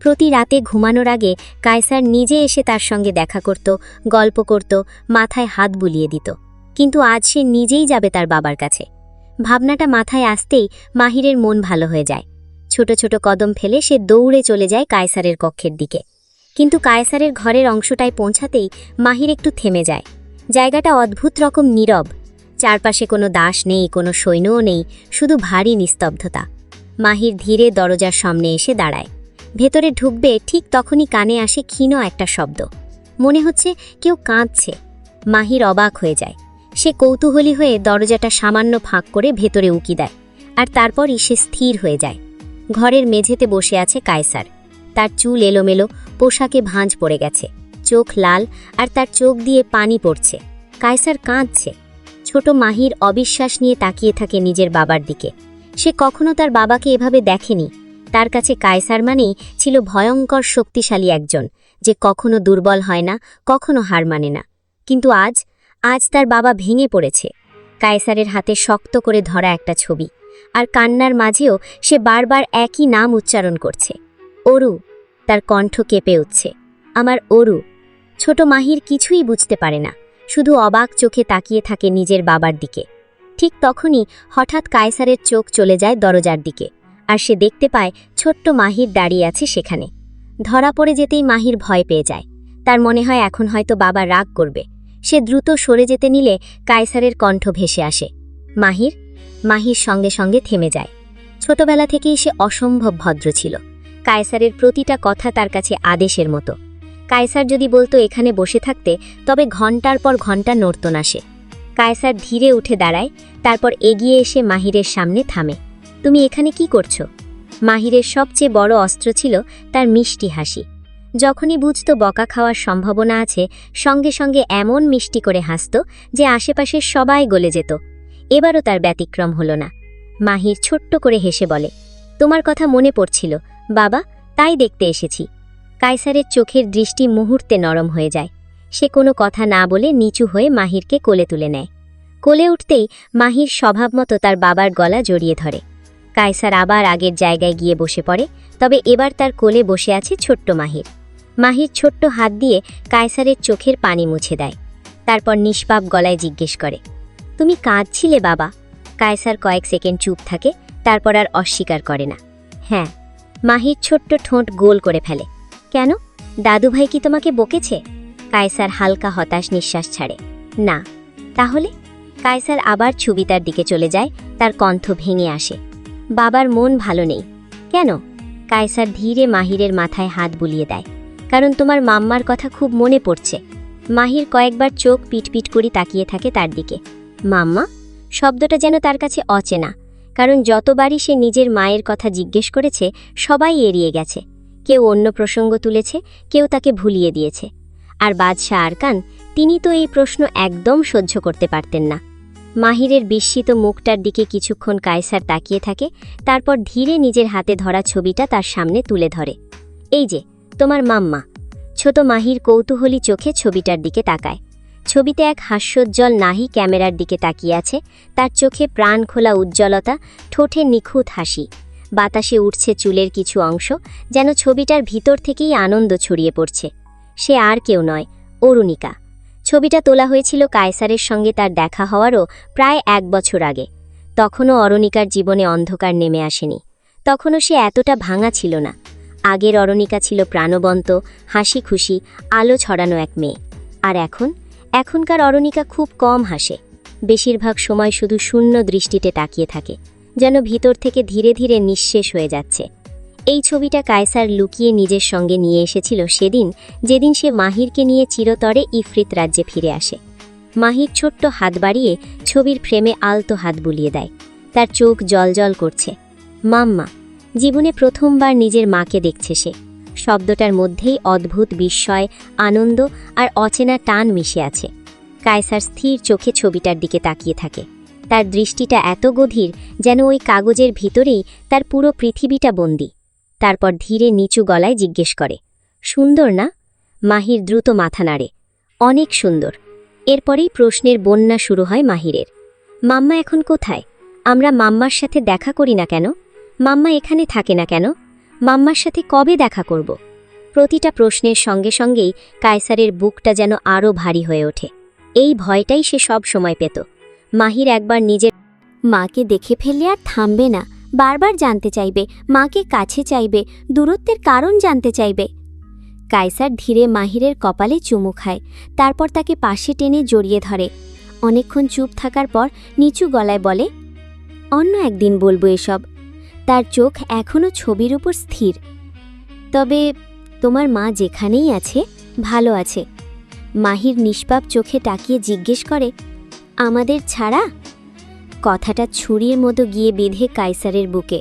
প্রতি রাতে ঘুমানোর আগে কায়সার নিজে এসে তার সঙ্গে দেখা করত, গল্প করত, মাথায় হাত বুলিয়ে দিত। কিন্তু আজ সে নিজেই যাবে তার বাবার কাছে। ভাবনাটা মাথায় আসতেই মাহিরের মন ভালো হয়ে যায়। ছোট ছোট কদম ফেলে সে দৌড়ে চলে যায় কায়সারের কক্ষের দিকে। কিন্তু কায়সারের ঘরের অংশটায় পৌঁছাতেই মাহির একটু থেমে যায়। জায়গাটা অদ্ভুত রকম নীরব। চারপাশে কোনো দাস নেই, কোনো সৈন্যও নেই, শুধু ভারী নিস্তব্ধতা। মাহির ধীরে দরজার সামনে এসে দাঁড়ায়। ভেতরে ঢুকবে ঠিক তখনই কানে আসে ক্ষীণ একটা শব্দ। মনে হচ্ছে কেউ কাঁদছে। মাহির অবাক হয়ে যায়। সে কৌতূহলী হয়ে দরজাটা সামান্য ফাঁক করে ভেতরে উকি দেয়, আর তারপরই সে স্থির হয়ে যায়। ঘরের মেঝেতে বসে আছে কায়সার। তার চুল এলোমেলো, পোশাকে ভাঁজ পড়ে গেছে, চোখ লাল, আর তার চোখ দিয়ে পানি পড়ছে। কায়সার কাঁদছে। ছোট মাহির অবিশ্বাস নিয়ে তাকিয়ে থাকে নিজের বাবার দিকে। সে কখনো তার বাবাকে এভাবে দেখেনি। তার কাছে কায়সার মানেই ছিল ভয়ঙ্কর শক্তিশালী একজন, যে কখনো দুর্বল হয় না, কখনো হার মানে না। কিন্তু আজ তার বাবা ভেঙে পড়েছে। কায়সারের হাতে শক্ত করে ধরা একটা ছবি, আর কান্নার মাঝেও সে বারবার একই নাম উচ্চারণ করছে, অরু। তার কণ্ঠ কেঁপে উঠছে, আমার অরু। ছোট মাহির কিছুই বুঝতে পারে না, শুধু অবাক চোখে তাকিয়ে থাকে নিজের বাবার দিকে। ঠিক তখনই হঠাৎ কায়সারের চোখ চলে যায় দরজার দিকে, আর সে দেখতে পায় ছোট্ট মাহির দাঁড়িয়ে আছে সেখানে। ধরা পড়ে যেতেই মাহির ভয় পেয়ে যায়। তার মনে হয় এখন হয়তো বাবা রাগ করবে। সে দ্রুত সরে যেতে নিলে কায়সারের কণ্ঠ ভেসে আসে, মাহির। মাহির সঙ্গে সঙ্গে থেমে যায়। ছোটবেলা থেকেই সে অসম্ভব ভদ্র ছিল। কায়সারের প্রতিটা কথা তার কাছে আদেশের মতো। কায়সার যদি বলতো এখানে বসে থাকতে, তবে ঘন্টার পর ঘন্টা নড়ত না সে। কায়সার ধীরে উঠে দাঁড়ায়, তারপর এগিয়ে এসে মাহিরের সামনে থামে। তুমি এখানে কি করছো? মাহিরের সবচেয়ে বড় অস্ত্র ছিল তার মিষ্টি হাসি। যখনই বুঝত বকা খাওয়ার সম্ভাবনা আছে, সঙ্গে সঙ্গে এমন মিষ্টি করে হাসত যে আশেপাশের সবাই গলে যেত। এবারও তার ব্যতিক্রম হলো না। মাহির ছোট্ট করে হেসে বলে, তোমার কথা মনে পড়ছিল বাবা, তাই দেখতে এসেছি। কায়সারের চোখের দৃষ্টি মুহূর্তে নরম হয়ে যায়। সে কোনো কথা না বলে নিচু হয়ে মাহিরকে কোলে তুলে নেয়। কোলে উঠতেই মাহির স্বভাবমতো তার বাবার গলা জড়িয়ে ধরে। কায়সার আবার আগের জায়গায় গিয়ে বসে পড়ে, তবে এবার তার কোলে বসে আছে ছোট্ট মাহির। মাহির ছোট্ট হাত দিয়ে কায়সারের চোখের পানি মুছে দেয়। তারপর নিষ্পাপ গলায় জিজ্ঞেস করে, তুমি কাঁদছিলে বাবা? কায়সার কয়েক সেকেন্ড চুপ থাকে, তারপর আর অস্বীকার করে না। হ্যাঁ। মাহির ছোট্ট ঠোঁট গোল করে ফেলে। কেন? দাদুভাই কি তোমাকে বকেছে? কায়সার হালকা হতাশ নিঃশ্বাস ছাড়ে। না। তাহলে? কায়সার আবার ছবিটার দিকে চলে যায়, তার কণ্ঠ ভেঙে আসে। বাবার মন ভালো নেই। কেন? কায়সার ধীরে মাহিরের মাথায় হাত বুলিয়ে দেয়। কারণ তোমার মাম্মার কথা খুব মনে পড়ছে। মাহির কয়েকবার চোখ পিটপিট করে তাকিয়ে থাকে তার দিকে। মাম্মা? শব্দটা যেন তার কাছে অচেনা, কারণ যতবারই সে নিজের মায়ের কথা জিজ্ঞেস করেছে সবাই এড়িয়ে গেছে। কেউ অন্য প্রসঙ্গ তুলেছে, কেউ তাকে ভুলিয়ে দিয়েছে। আর বাদশাহ আরকান, তিনি তো এই প্রশ্ন একদম সহ্য করতে পারতেন না। মাহিরের বিস্মিত মুখটার দিকে কিছুক্ষণ কায়সার তাকিয়ে থাকে, তারপর ধীরে নিজের হাতে ধরা ছবিটা তার সামনে তুলে ধরে। এই যে তোমার মাম্মা। ছোট মাহির কৌতূহলী চোখে ছবিটার দিকে তাকায়। ছবিতে এক হাস্যোজ্জ্বল নাহি ক্যামেরার দিকে তাকিয়ে আছে, তার চোখে প্রাণ খোলা উজ্জ্বলতা, ঠোঁটে নিখুঁত হাসি। বাতাসে উঠছে চুলের কিছু অংশ, যেন ছবিটার ভিতর থেকেই আনন্দ ছড়িয়ে পড়ছে। সে আর কেউ নয়, অরুণিকা। ছবিটা তোলা হয়েছিল কায়সারের সঙ্গে তার দেখা হওয়ারও প্রায় 1 বছর আগে। তখনও অরুণিকার জীবনে অন্ধকার নেমে আসেনি। তখনও সে এতটা ভাঙা ছিল না। আগের অরুণিকা ছিল প্রাণবন্ত, হাসি খুশি, আলো ছড়ানো এক মেয়ে। আর এখনকার অরুণিকা খুব কম হাসে। বেশিরভাগ সময় শুধু শূন্য দৃষ্টিতে তাকিয়ে থাকে, যেন ভিতর থেকে ধীরে ধীরে নিঃশেষ হয়ে যাচ্ছে। এই ছবিটা কায়সার লুকিয়ে নিজের সঙ্গে নিয়ে এসেছিল সেদিন, যেদিন সে মাহিরকে নিয়ে চিরতরে ইফরিত রাজ্যে ফিরে আসে। মাহির ছোট্ট হাত বাড়িয়ে ছবির ফ্রেমে আলতো হাত বুলিয়ে দেয়। তার চোখ জলজল করছে। মাম্মা। জীবনে প্রথমবার নিজের মাকে দেখছে সে। শব্দটার মধ্যেই অদ্ভুত বিস্ময়, আনন্দ আর অচেনা টান মিশে আছে। কায়সার স্থির চোখে ছবিটার দিকে তাকিয়ে থাকে। তার দৃষ্টিটা এত গভীর, যেন ওই কাগজের ভিতরেই তার পুরো পৃথিবীটা বন্দী। তারপর ধীরে নিচু গলায় জিজ্ঞেস করে, সুন্দর না? মাহির দ্রুত মাথা নাড়ে। অনেক সুন্দর। এরপরেই প্রশ্নের বন্যা শুরু হয় মাহিরের। মাম্মা এখন কোথায়? আমরা মাম্মার সাথে দেখা করি না কেন? মাম্মা এখানে থাকে না কেন? মাম্মার সাথে কবে দেখা করব? প্রতিটা প্রশ্নের সঙ্গে সঙ্গেই কায়সারের বুকটা যেন আরও ভারী হয়ে ওঠে। এই ভয়টাই সে সব সময় পেত। মাহির একবার নিজের মাকে দেখে ফেললে আর থামবে না, বারবার জানতে চাইবে, মাকে কাছে চাইবে, দূরত্বের কারণ জানতে চাইবে। কায়সার ধীরে মাহিরের কপালে চুমু খায়, তারপর তাকে পাশে টেনে জড়িয়ে ধরে। অনেকক্ষণ চুপ থাকার পর নিচু গলায় বলে, অন্য একদিন বলবো এসব। তার চোখ এখনও ছবির উপর স্থির। তবে তোমার মা যেখানেই আছে, ভালো আছে। মাহির নিষ্পাপ চোখে তাকিয়ে জিজ্ঞেস করে, আমাদের ছাড়া? কথাটা ছুরির মতো গিয়ে বেঁধে কায়সারের বুকে।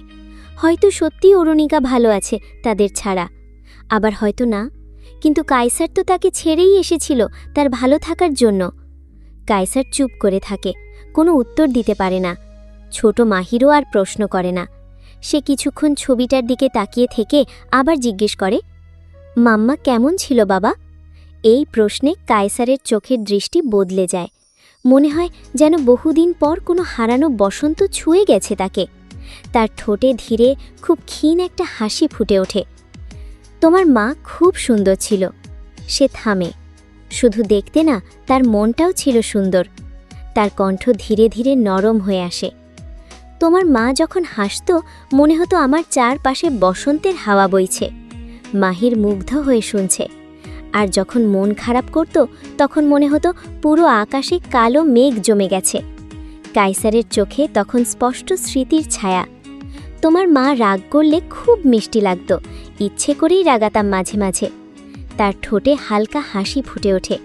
হয়তো সত্যি অরুণিকা ভালো আছে তাদের ছাড়া, আবার হয়তো না। কিন্তু কায়সার তো তাকে ছেড়েই এসেছিল তার ভালো থাকার জন্য। কায়সার চুপ করে থাকে, কোনো উত্তর দিতে পারে না। ছোট মাহিরও আর প্রশ্ন করে না। সে কিছুক্ষণ ছবিটার দিকে তাকিয়ে থেকে আবার জিজ্ঞেস করে, মাম্মা কেমন ছিল বাবা? এই প্রশ্নে কায়সারের চোখের দৃষ্টি বদলে যায়। মনে হয় যেন বহুদিন পর কোনো হারানো বসন্ত ছুঁয়ে গেছে তাকে। তার ঠোঁটে ধীরে খুব ক্ষীণ একটা হাসি ফুটে ওঠে। তোমার মা খুব সুন্দর ছিল। সে থামে। শুধু দেখতে না, তার মনটাও ছিল সুন্দর। তার কণ্ঠ ধীরে ধীরে নরম হয়ে আসে। তোমার মা যখন হাসত, মনে হতো আমার চারপাশে বসন্তের হাওয়া বইছে। মাহির মুগ্ধ হয়ে শুনছে। আর যখন মন খারাপ করত, তখন মনে হতো পুরো আকাশে কালো মেঘ জমে গেছে। কায়সারের চোখে তখন স্পষ্ট স্মৃতির ছায়া। তোমার মা রাগ করলে খুব মিষ্টি লাগত, ইচ্ছে করেই রাগাতাম মাঝে মাঝে। তার ঠোঁটে হালকা হাসি ফুটে ওঠে।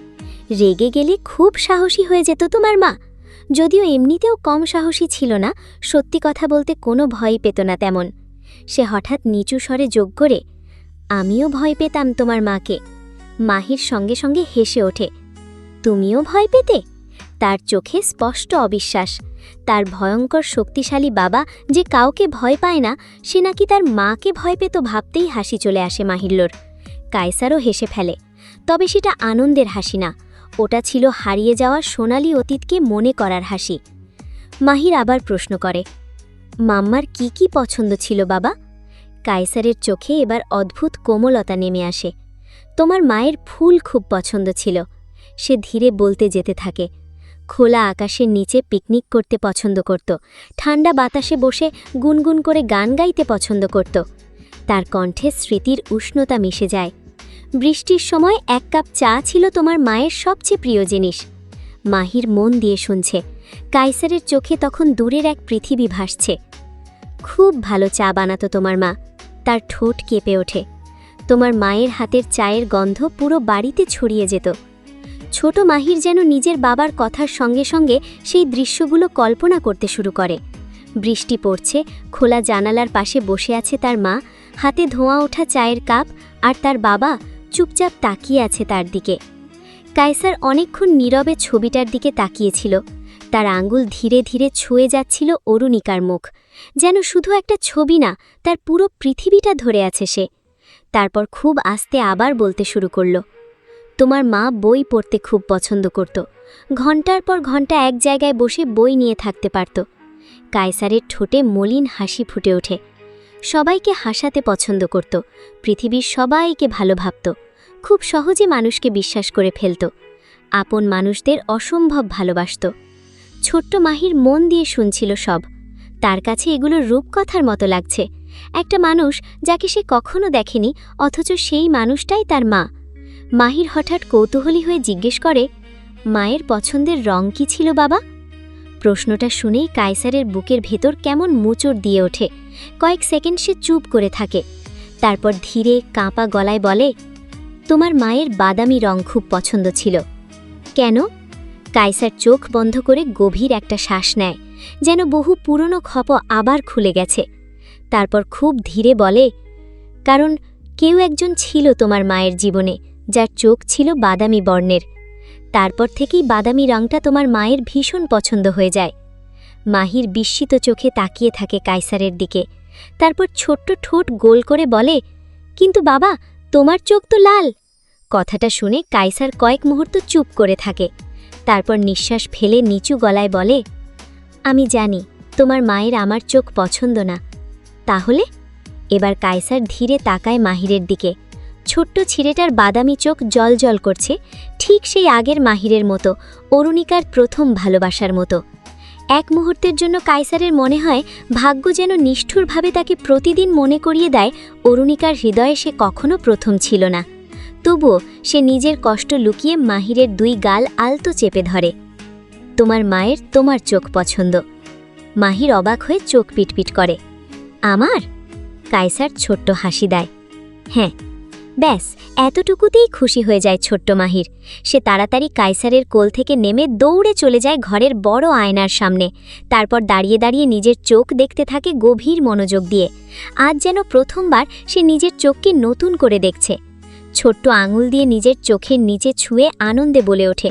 রেগে গেলে খুব সাহসী হয়ে যেত তোমার মা। যদিও এমনিতেও কম সাহসী ছিল না, সত্যি কথা বলতে কোনো ভয় পেত না তেমন। সে হঠাৎ নিচু স্বরে যোগ করে, আমিও ভয় পেতাম তোমার মাকে। মাহির সঙ্গে সঙ্গে হেসে ওঠে। তুমিও ভয় পেতে? তার চোখে স্পষ্ট অবিশ্বাস। তার ভয়ঙ্কর শক্তিশালী বাবা যে কাউকে ভয় পায় না, সে নাকি তার মাকে ভয় পেত ভাবতেই হাসি চলে আসে মাহিল্লোর। কায়সারও হেসে ফেলে। তবে সেটা আনন্দের হাসি না, ওটা ছিল হারিয়ে যাওয়া সোনালি অতীতকে মনে করার হাসি। মাহির আবার প্রশ্ন করে, মাম্মার কি কি পছন্দ ছিল বাবা? কায়সারের চোখে এবার অদ্ভুত কোমলতা নেমে আসে। তোমার মায়ের ফুল খুব পছন্দ ছিল। সে ধীরে বলতে যেতে থাকে, খোলা আকাশের নিচে পিকনিক করতে পছন্দ করত, ঠান্ডা বাতাসে বসে গুনগুন করে গান গাইতে পছন্দ করত। তার কণ্ঠে স্মৃতির উষ্ণতা মিশে যায়। বৃষ্টির সময় 1 কাপ চা ছিল তোমার মায়ের সবচেয়ে প্রিয় জিনিস। মাহির মন দিয়ে শুনছে। কায়সারের চোখে তখন দূরের এক পৃথিবী ভাসছে। খুব ভালো চা বানাতো তোমার মা। তার ঠোঁট কেঁপে ওঠে। তোমার মায়ের হাতের চায়ের গন্ধ পুরো বাড়িতে ছড়িয়ে যেত। ছোট মাহির যেন নিজের বাবার কথার সঙ্গে সঙ্গে সেই দৃশ্যগুলো কল্পনা করতে শুরু করে। বৃষ্টি পড়ছে, খোলা জানালার পাশে বসে আছে তার মা, হাতে ধোঁয়া ওঠা চায়ের কাপ, আর তার বাবা চুপচাপ তাকিয়ে আছে তার দিকে। কায়সার অনেকক্ষণ নীরবে ছবিটার দিকে তাকিয়েছিল। তার আঙ্গুল ধীরে ধীরে ছুঁয়ে যাচ্ছিল অরুণিকার মুখ। যেন শুধু একটা ছবি না, তার পুরো পৃথিবীটা ধরে আছে সে। তারপর খুব আস্তে আবার বলতে শুরু করল, তোমার মা বই পড়তে খুব পছন্দ করত। ঘন্টার পর ঘন্টা এক জায়গায় বসে বই নিয়ে থাকতে পারত। কায়সারের ঠোঁটে মলিন হাসি ফুটে ওঠে। সবাইকে হাসাতে পছন্দ করত, পৃথিবীর সবাইকে ভালো ভাবত, খুব সহজে মানুষকে বিশ্বাস করে ফেলত, আপন মানুষদের অসম্ভব ভালোবাসত। ছোট্ট মাহির মন দিয়ে শুনছিল সব। তার কাছে এগুলো রূপকথার মতো লাগছে। একটা মানুষ যাকে সে কখনো দেখেনি, অথচ সেই মানুষটাই তার মা। মাহির হঠাৎ কৌতূহলী হয়ে জিজ্ঞেস করে, মায়ের পছন্দের রং কী ছিল বাবা? প্রশ্নটা শুনেই কায়সারের বুকের ভেতর কেমন মোচড় দিয়ে ওঠে। কয়েক সেকেন্ড সে চুপ করে থাকে। তারপর ধীরে কাঁপা গলায় বলে, তোমার মায়ের বাদামি রং খুব পছন্দ ছিল। কেন? কায়সার চোখ বন্ধ করে গভীর একটা শ্বাস নেয়, যেন বহু পুরনো ক্ষত আবার খুলে গেছে। তারপর খুব ধীরে বলে, কারণ কেউ একজন ছিল তোমার মায়ের জীবনে যার চোখ ছিল বাদামি বর্ণের। তারপর থেকেই বাদামি রংটা তোমার মায়ের ভীষণ পছন্দ হয়ে যায়। মাহির বিস্মিত চোখে তাকিয়ে থাকে কায়সারের দিকে। তারপর ছোট্ট ঠোঁট গোল করে বলে, কিন্তু বাবা, তোমার চোখ তো লাল। কথাটা শুনে কায়সার কয়েক মুহূর্ত চুপ করে থাকে। তারপর নিঃশ্বাস ফেলে নিচু গলায় বলে, আমি জানি তোমার মায়ের আমার চোখ পছন্দ না। তাহলে? এবার কায়সার ধীরে তাকায় মাহিরের দিকে। ছোট্ট ছেলেটার বাদামি চোখ জলজল করছে, ঠিক সেই আগের মাহিরের মতো, অরুণিকার প্রথম ভালোবাসার মতো। এক মুহূর্তের জন্য কায়সারের মনে হয় ভাগ্য যেন নিষ্ঠুরভাবে তাকে প্রতিদিন মনে করিয়ে দেয় অরুণিকার হৃদয়ে সে কখনো প্রথম ছিল না। তবুও সে নিজের কষ্ট লুকিয়ে মাহিরের 2 গাল আলতো চেপে ধরে। তোমার মায়ের তোমার চোখ পছন্দ। মাহির অবাক হয়ে চোখ পিটপিট করে। আমার? কায়সার ছোট্ট হাসি দেয়। হ্যাঁ। ব্যাস এতটুকুতেই খুশি হয়ে যায় ছোট্ট মাহির। সে তাড়াতাড়ি কায়সারের কোল থেকে নেমে দৌড়ে চলে যায় ঘরের বড় আয়নার সামনে। তারপর দাঁড়িয়ে দাঁড়িয়ে নিজের চোখ দেখতে থাকে গভীর মনোযোগ দিয়ে। আজ যেন প্রথমবার সে নিজের চোখকে নতুন করে দেখছে। ছোট্ট আঙুল দিয়ে নিজের চোখের নিচে ছুঁয়ে আনন্দে বলে ওঠে,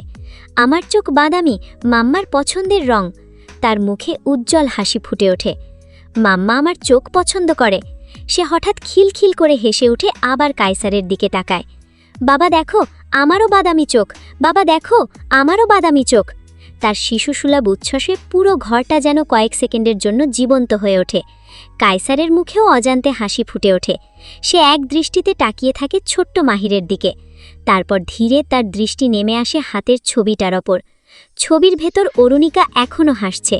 আমার চোখ বাদামি, মাম্মার পছন্দের রং। তার মুখে উজ্জ্বল হাসি ফুটে ওঠে। মাম্মা আমার চোখ পছন্দ করে। সে হঠাৎ খিলখিল করে হেসে উঠে আবার কায়সারের দিকে তাকায়। বাবা দেখো, আমারও বাদামি চোখ। বাবা দেখো, আমারও বাদামি চোখ। তার শিশুসুলভ উচ্ছ্বাসে পুরো ঘরটা যেন কয়েক সেকেন্ডের জন্য জীবন্ত হয়ে ওঠে। কায়সারের মুখেও অজান্তে হাসি ফুটে ওঠে। সে এক দৃষ্টিতে তাকিয়ে থাকে ছোট্ট মাহিরের দিকে। তারপর ধীরে তার দৃষ্টি নেমে আসে হাতের ছবিটার ওপর। ছবির ভেতর অরুণিকা এখনও হাসছে,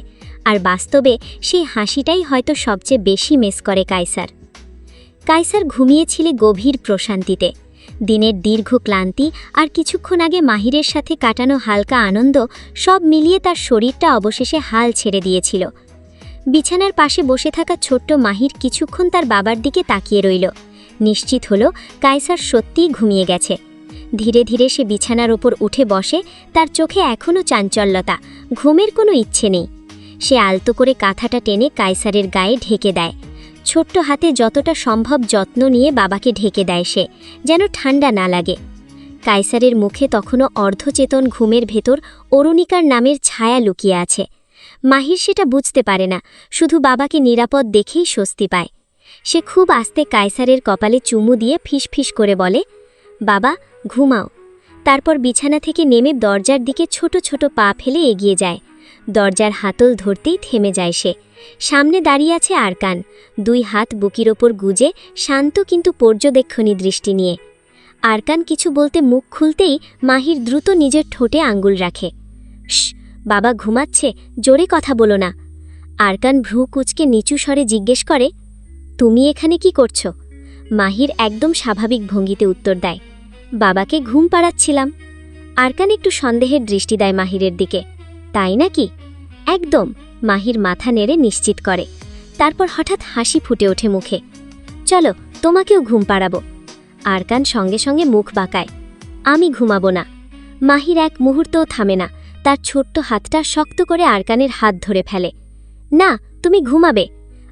আর বাস্তবে সেই হাসিটাই হয়তো সবচেয়ে বেশি মিস করে কায়সার। কায়সার ঘুমিয়েছিল গভীর প্রশান্তিতে। দিনের দীর্ঘ ক্লান্তি আর কিছুক্ষণ আগে মাহিরের সাথে কাটানো হালকা আনন্দ সব মিলিয়ে তার শরীরটা অবশেষে হাল ছেড়ে দিয়েছিল। বিছানার পাশে বসে থাকা ছোট্ট মাহির কিছুক্ষণ তার বাবার দিকে তাকিয়ে রইল। নিশ্চিত হলো কায়সার সত্যিই ঘুমিয়ে গেছে। ধীরে ধীরে সে বিছানার ওপর উঠে বসে। তার চোখে এখনও চাঞ্চল্যতা, ঘুমের কোনো ইচ্ছে নেই। সে আলতো করে কাঁথাটা টেনে কায়সারের গায়ে ঢেকে দেয়। ছোট্ট হাতে যতটা সম্ভব যত্ন নিয়ে বাবাকে ঢেকে দেয় সে, যেন ঠান্ডা না লাগে। কায়সারের মুখে তখনও অর্ধচেতন ঘুমের ভেতর অরুণিকার নামের ছায়া লুকিয়ে আছে। মাহির সেটা বুঝতে পারে না, শুধু বাবাকে নিরাপদ দেখেই স্বস্তি পায়। সে খুব আস্তে কায়সারের কপালে চুমু দিয়ে ফিসফিস করে বলে, বাবা ঘুমাও। তারপর বিছানা থেকে নেমে দরজার দিকে ছোট ছোট পা ফেলে এগিয়ে যায়। দরজার হাতল ধরতেই থেমে যায় সে। সামনে দাঁড়িয়ে আছে আরকান, 2 হাত বুকের ওপর গুজে, শান্ত কিন্তু পর্যবেক্ষণী দৃষ্টি নিয়ে। আরকান কিছু বলতে মুখ খুলতেই মাহির দ্রুত নিজের ঠোঁটে আঙ্গুল রাখে। বাবা ঘুমাচ্ছে, জোরে কথা বলো না। আরকান ভ্রু কুঁচকে নিচু স্বরে জিজ্ঞেস করে, তুমি এখানে কি করছো? মাহির একদম স্বাভাবিক ভঙ্গিতে উত্তর দেয়, বাবাকে ঘুম পাড়াচ্ছিলাম। আরকান একটু সন্দেহের দৃষ্টি দেয় মাহিরের দিকে। তাই নাকি? একদম, মাহির মাথা নেড়ে নিশ্চিত করে। তারপর হঠাৎ হাসি ফুটে ওঠে মুখে। চলো, তোমাকেও ঘুম পাড়াবো। আরকান সঙ্গে সঙ্গে মুখ বাঁকায়। আমি ঘুমাবো না। মাহির এক মুহূর্তও থামে না, তার ছোট্ট হাতটা শক্ত করে আরকানের হাত ধরে ফেলে। না, তুমি ঘুমাবে।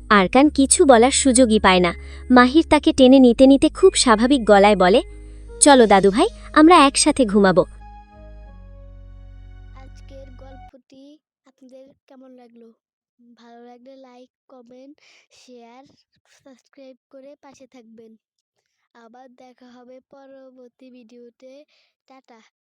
আরকান কিছু বলার সুযোগই পায় না। মাহির তাকে টেনে নিতে নিতে খুব স্বাভাবিক গলায় বলে, চলো দাদুভাই, আমরা একসাথে ঘুমাবো। আজকের গল্পটি আপনাদের কেমন লাগলো? ভালো লাগলে লাইক, কমেন্ট, শেয়ার, সাবস্ক্রাইব করে পাশে থাকবেন। আবার দেখা হবে পরবর্তী ভিডিওতে। টাটা।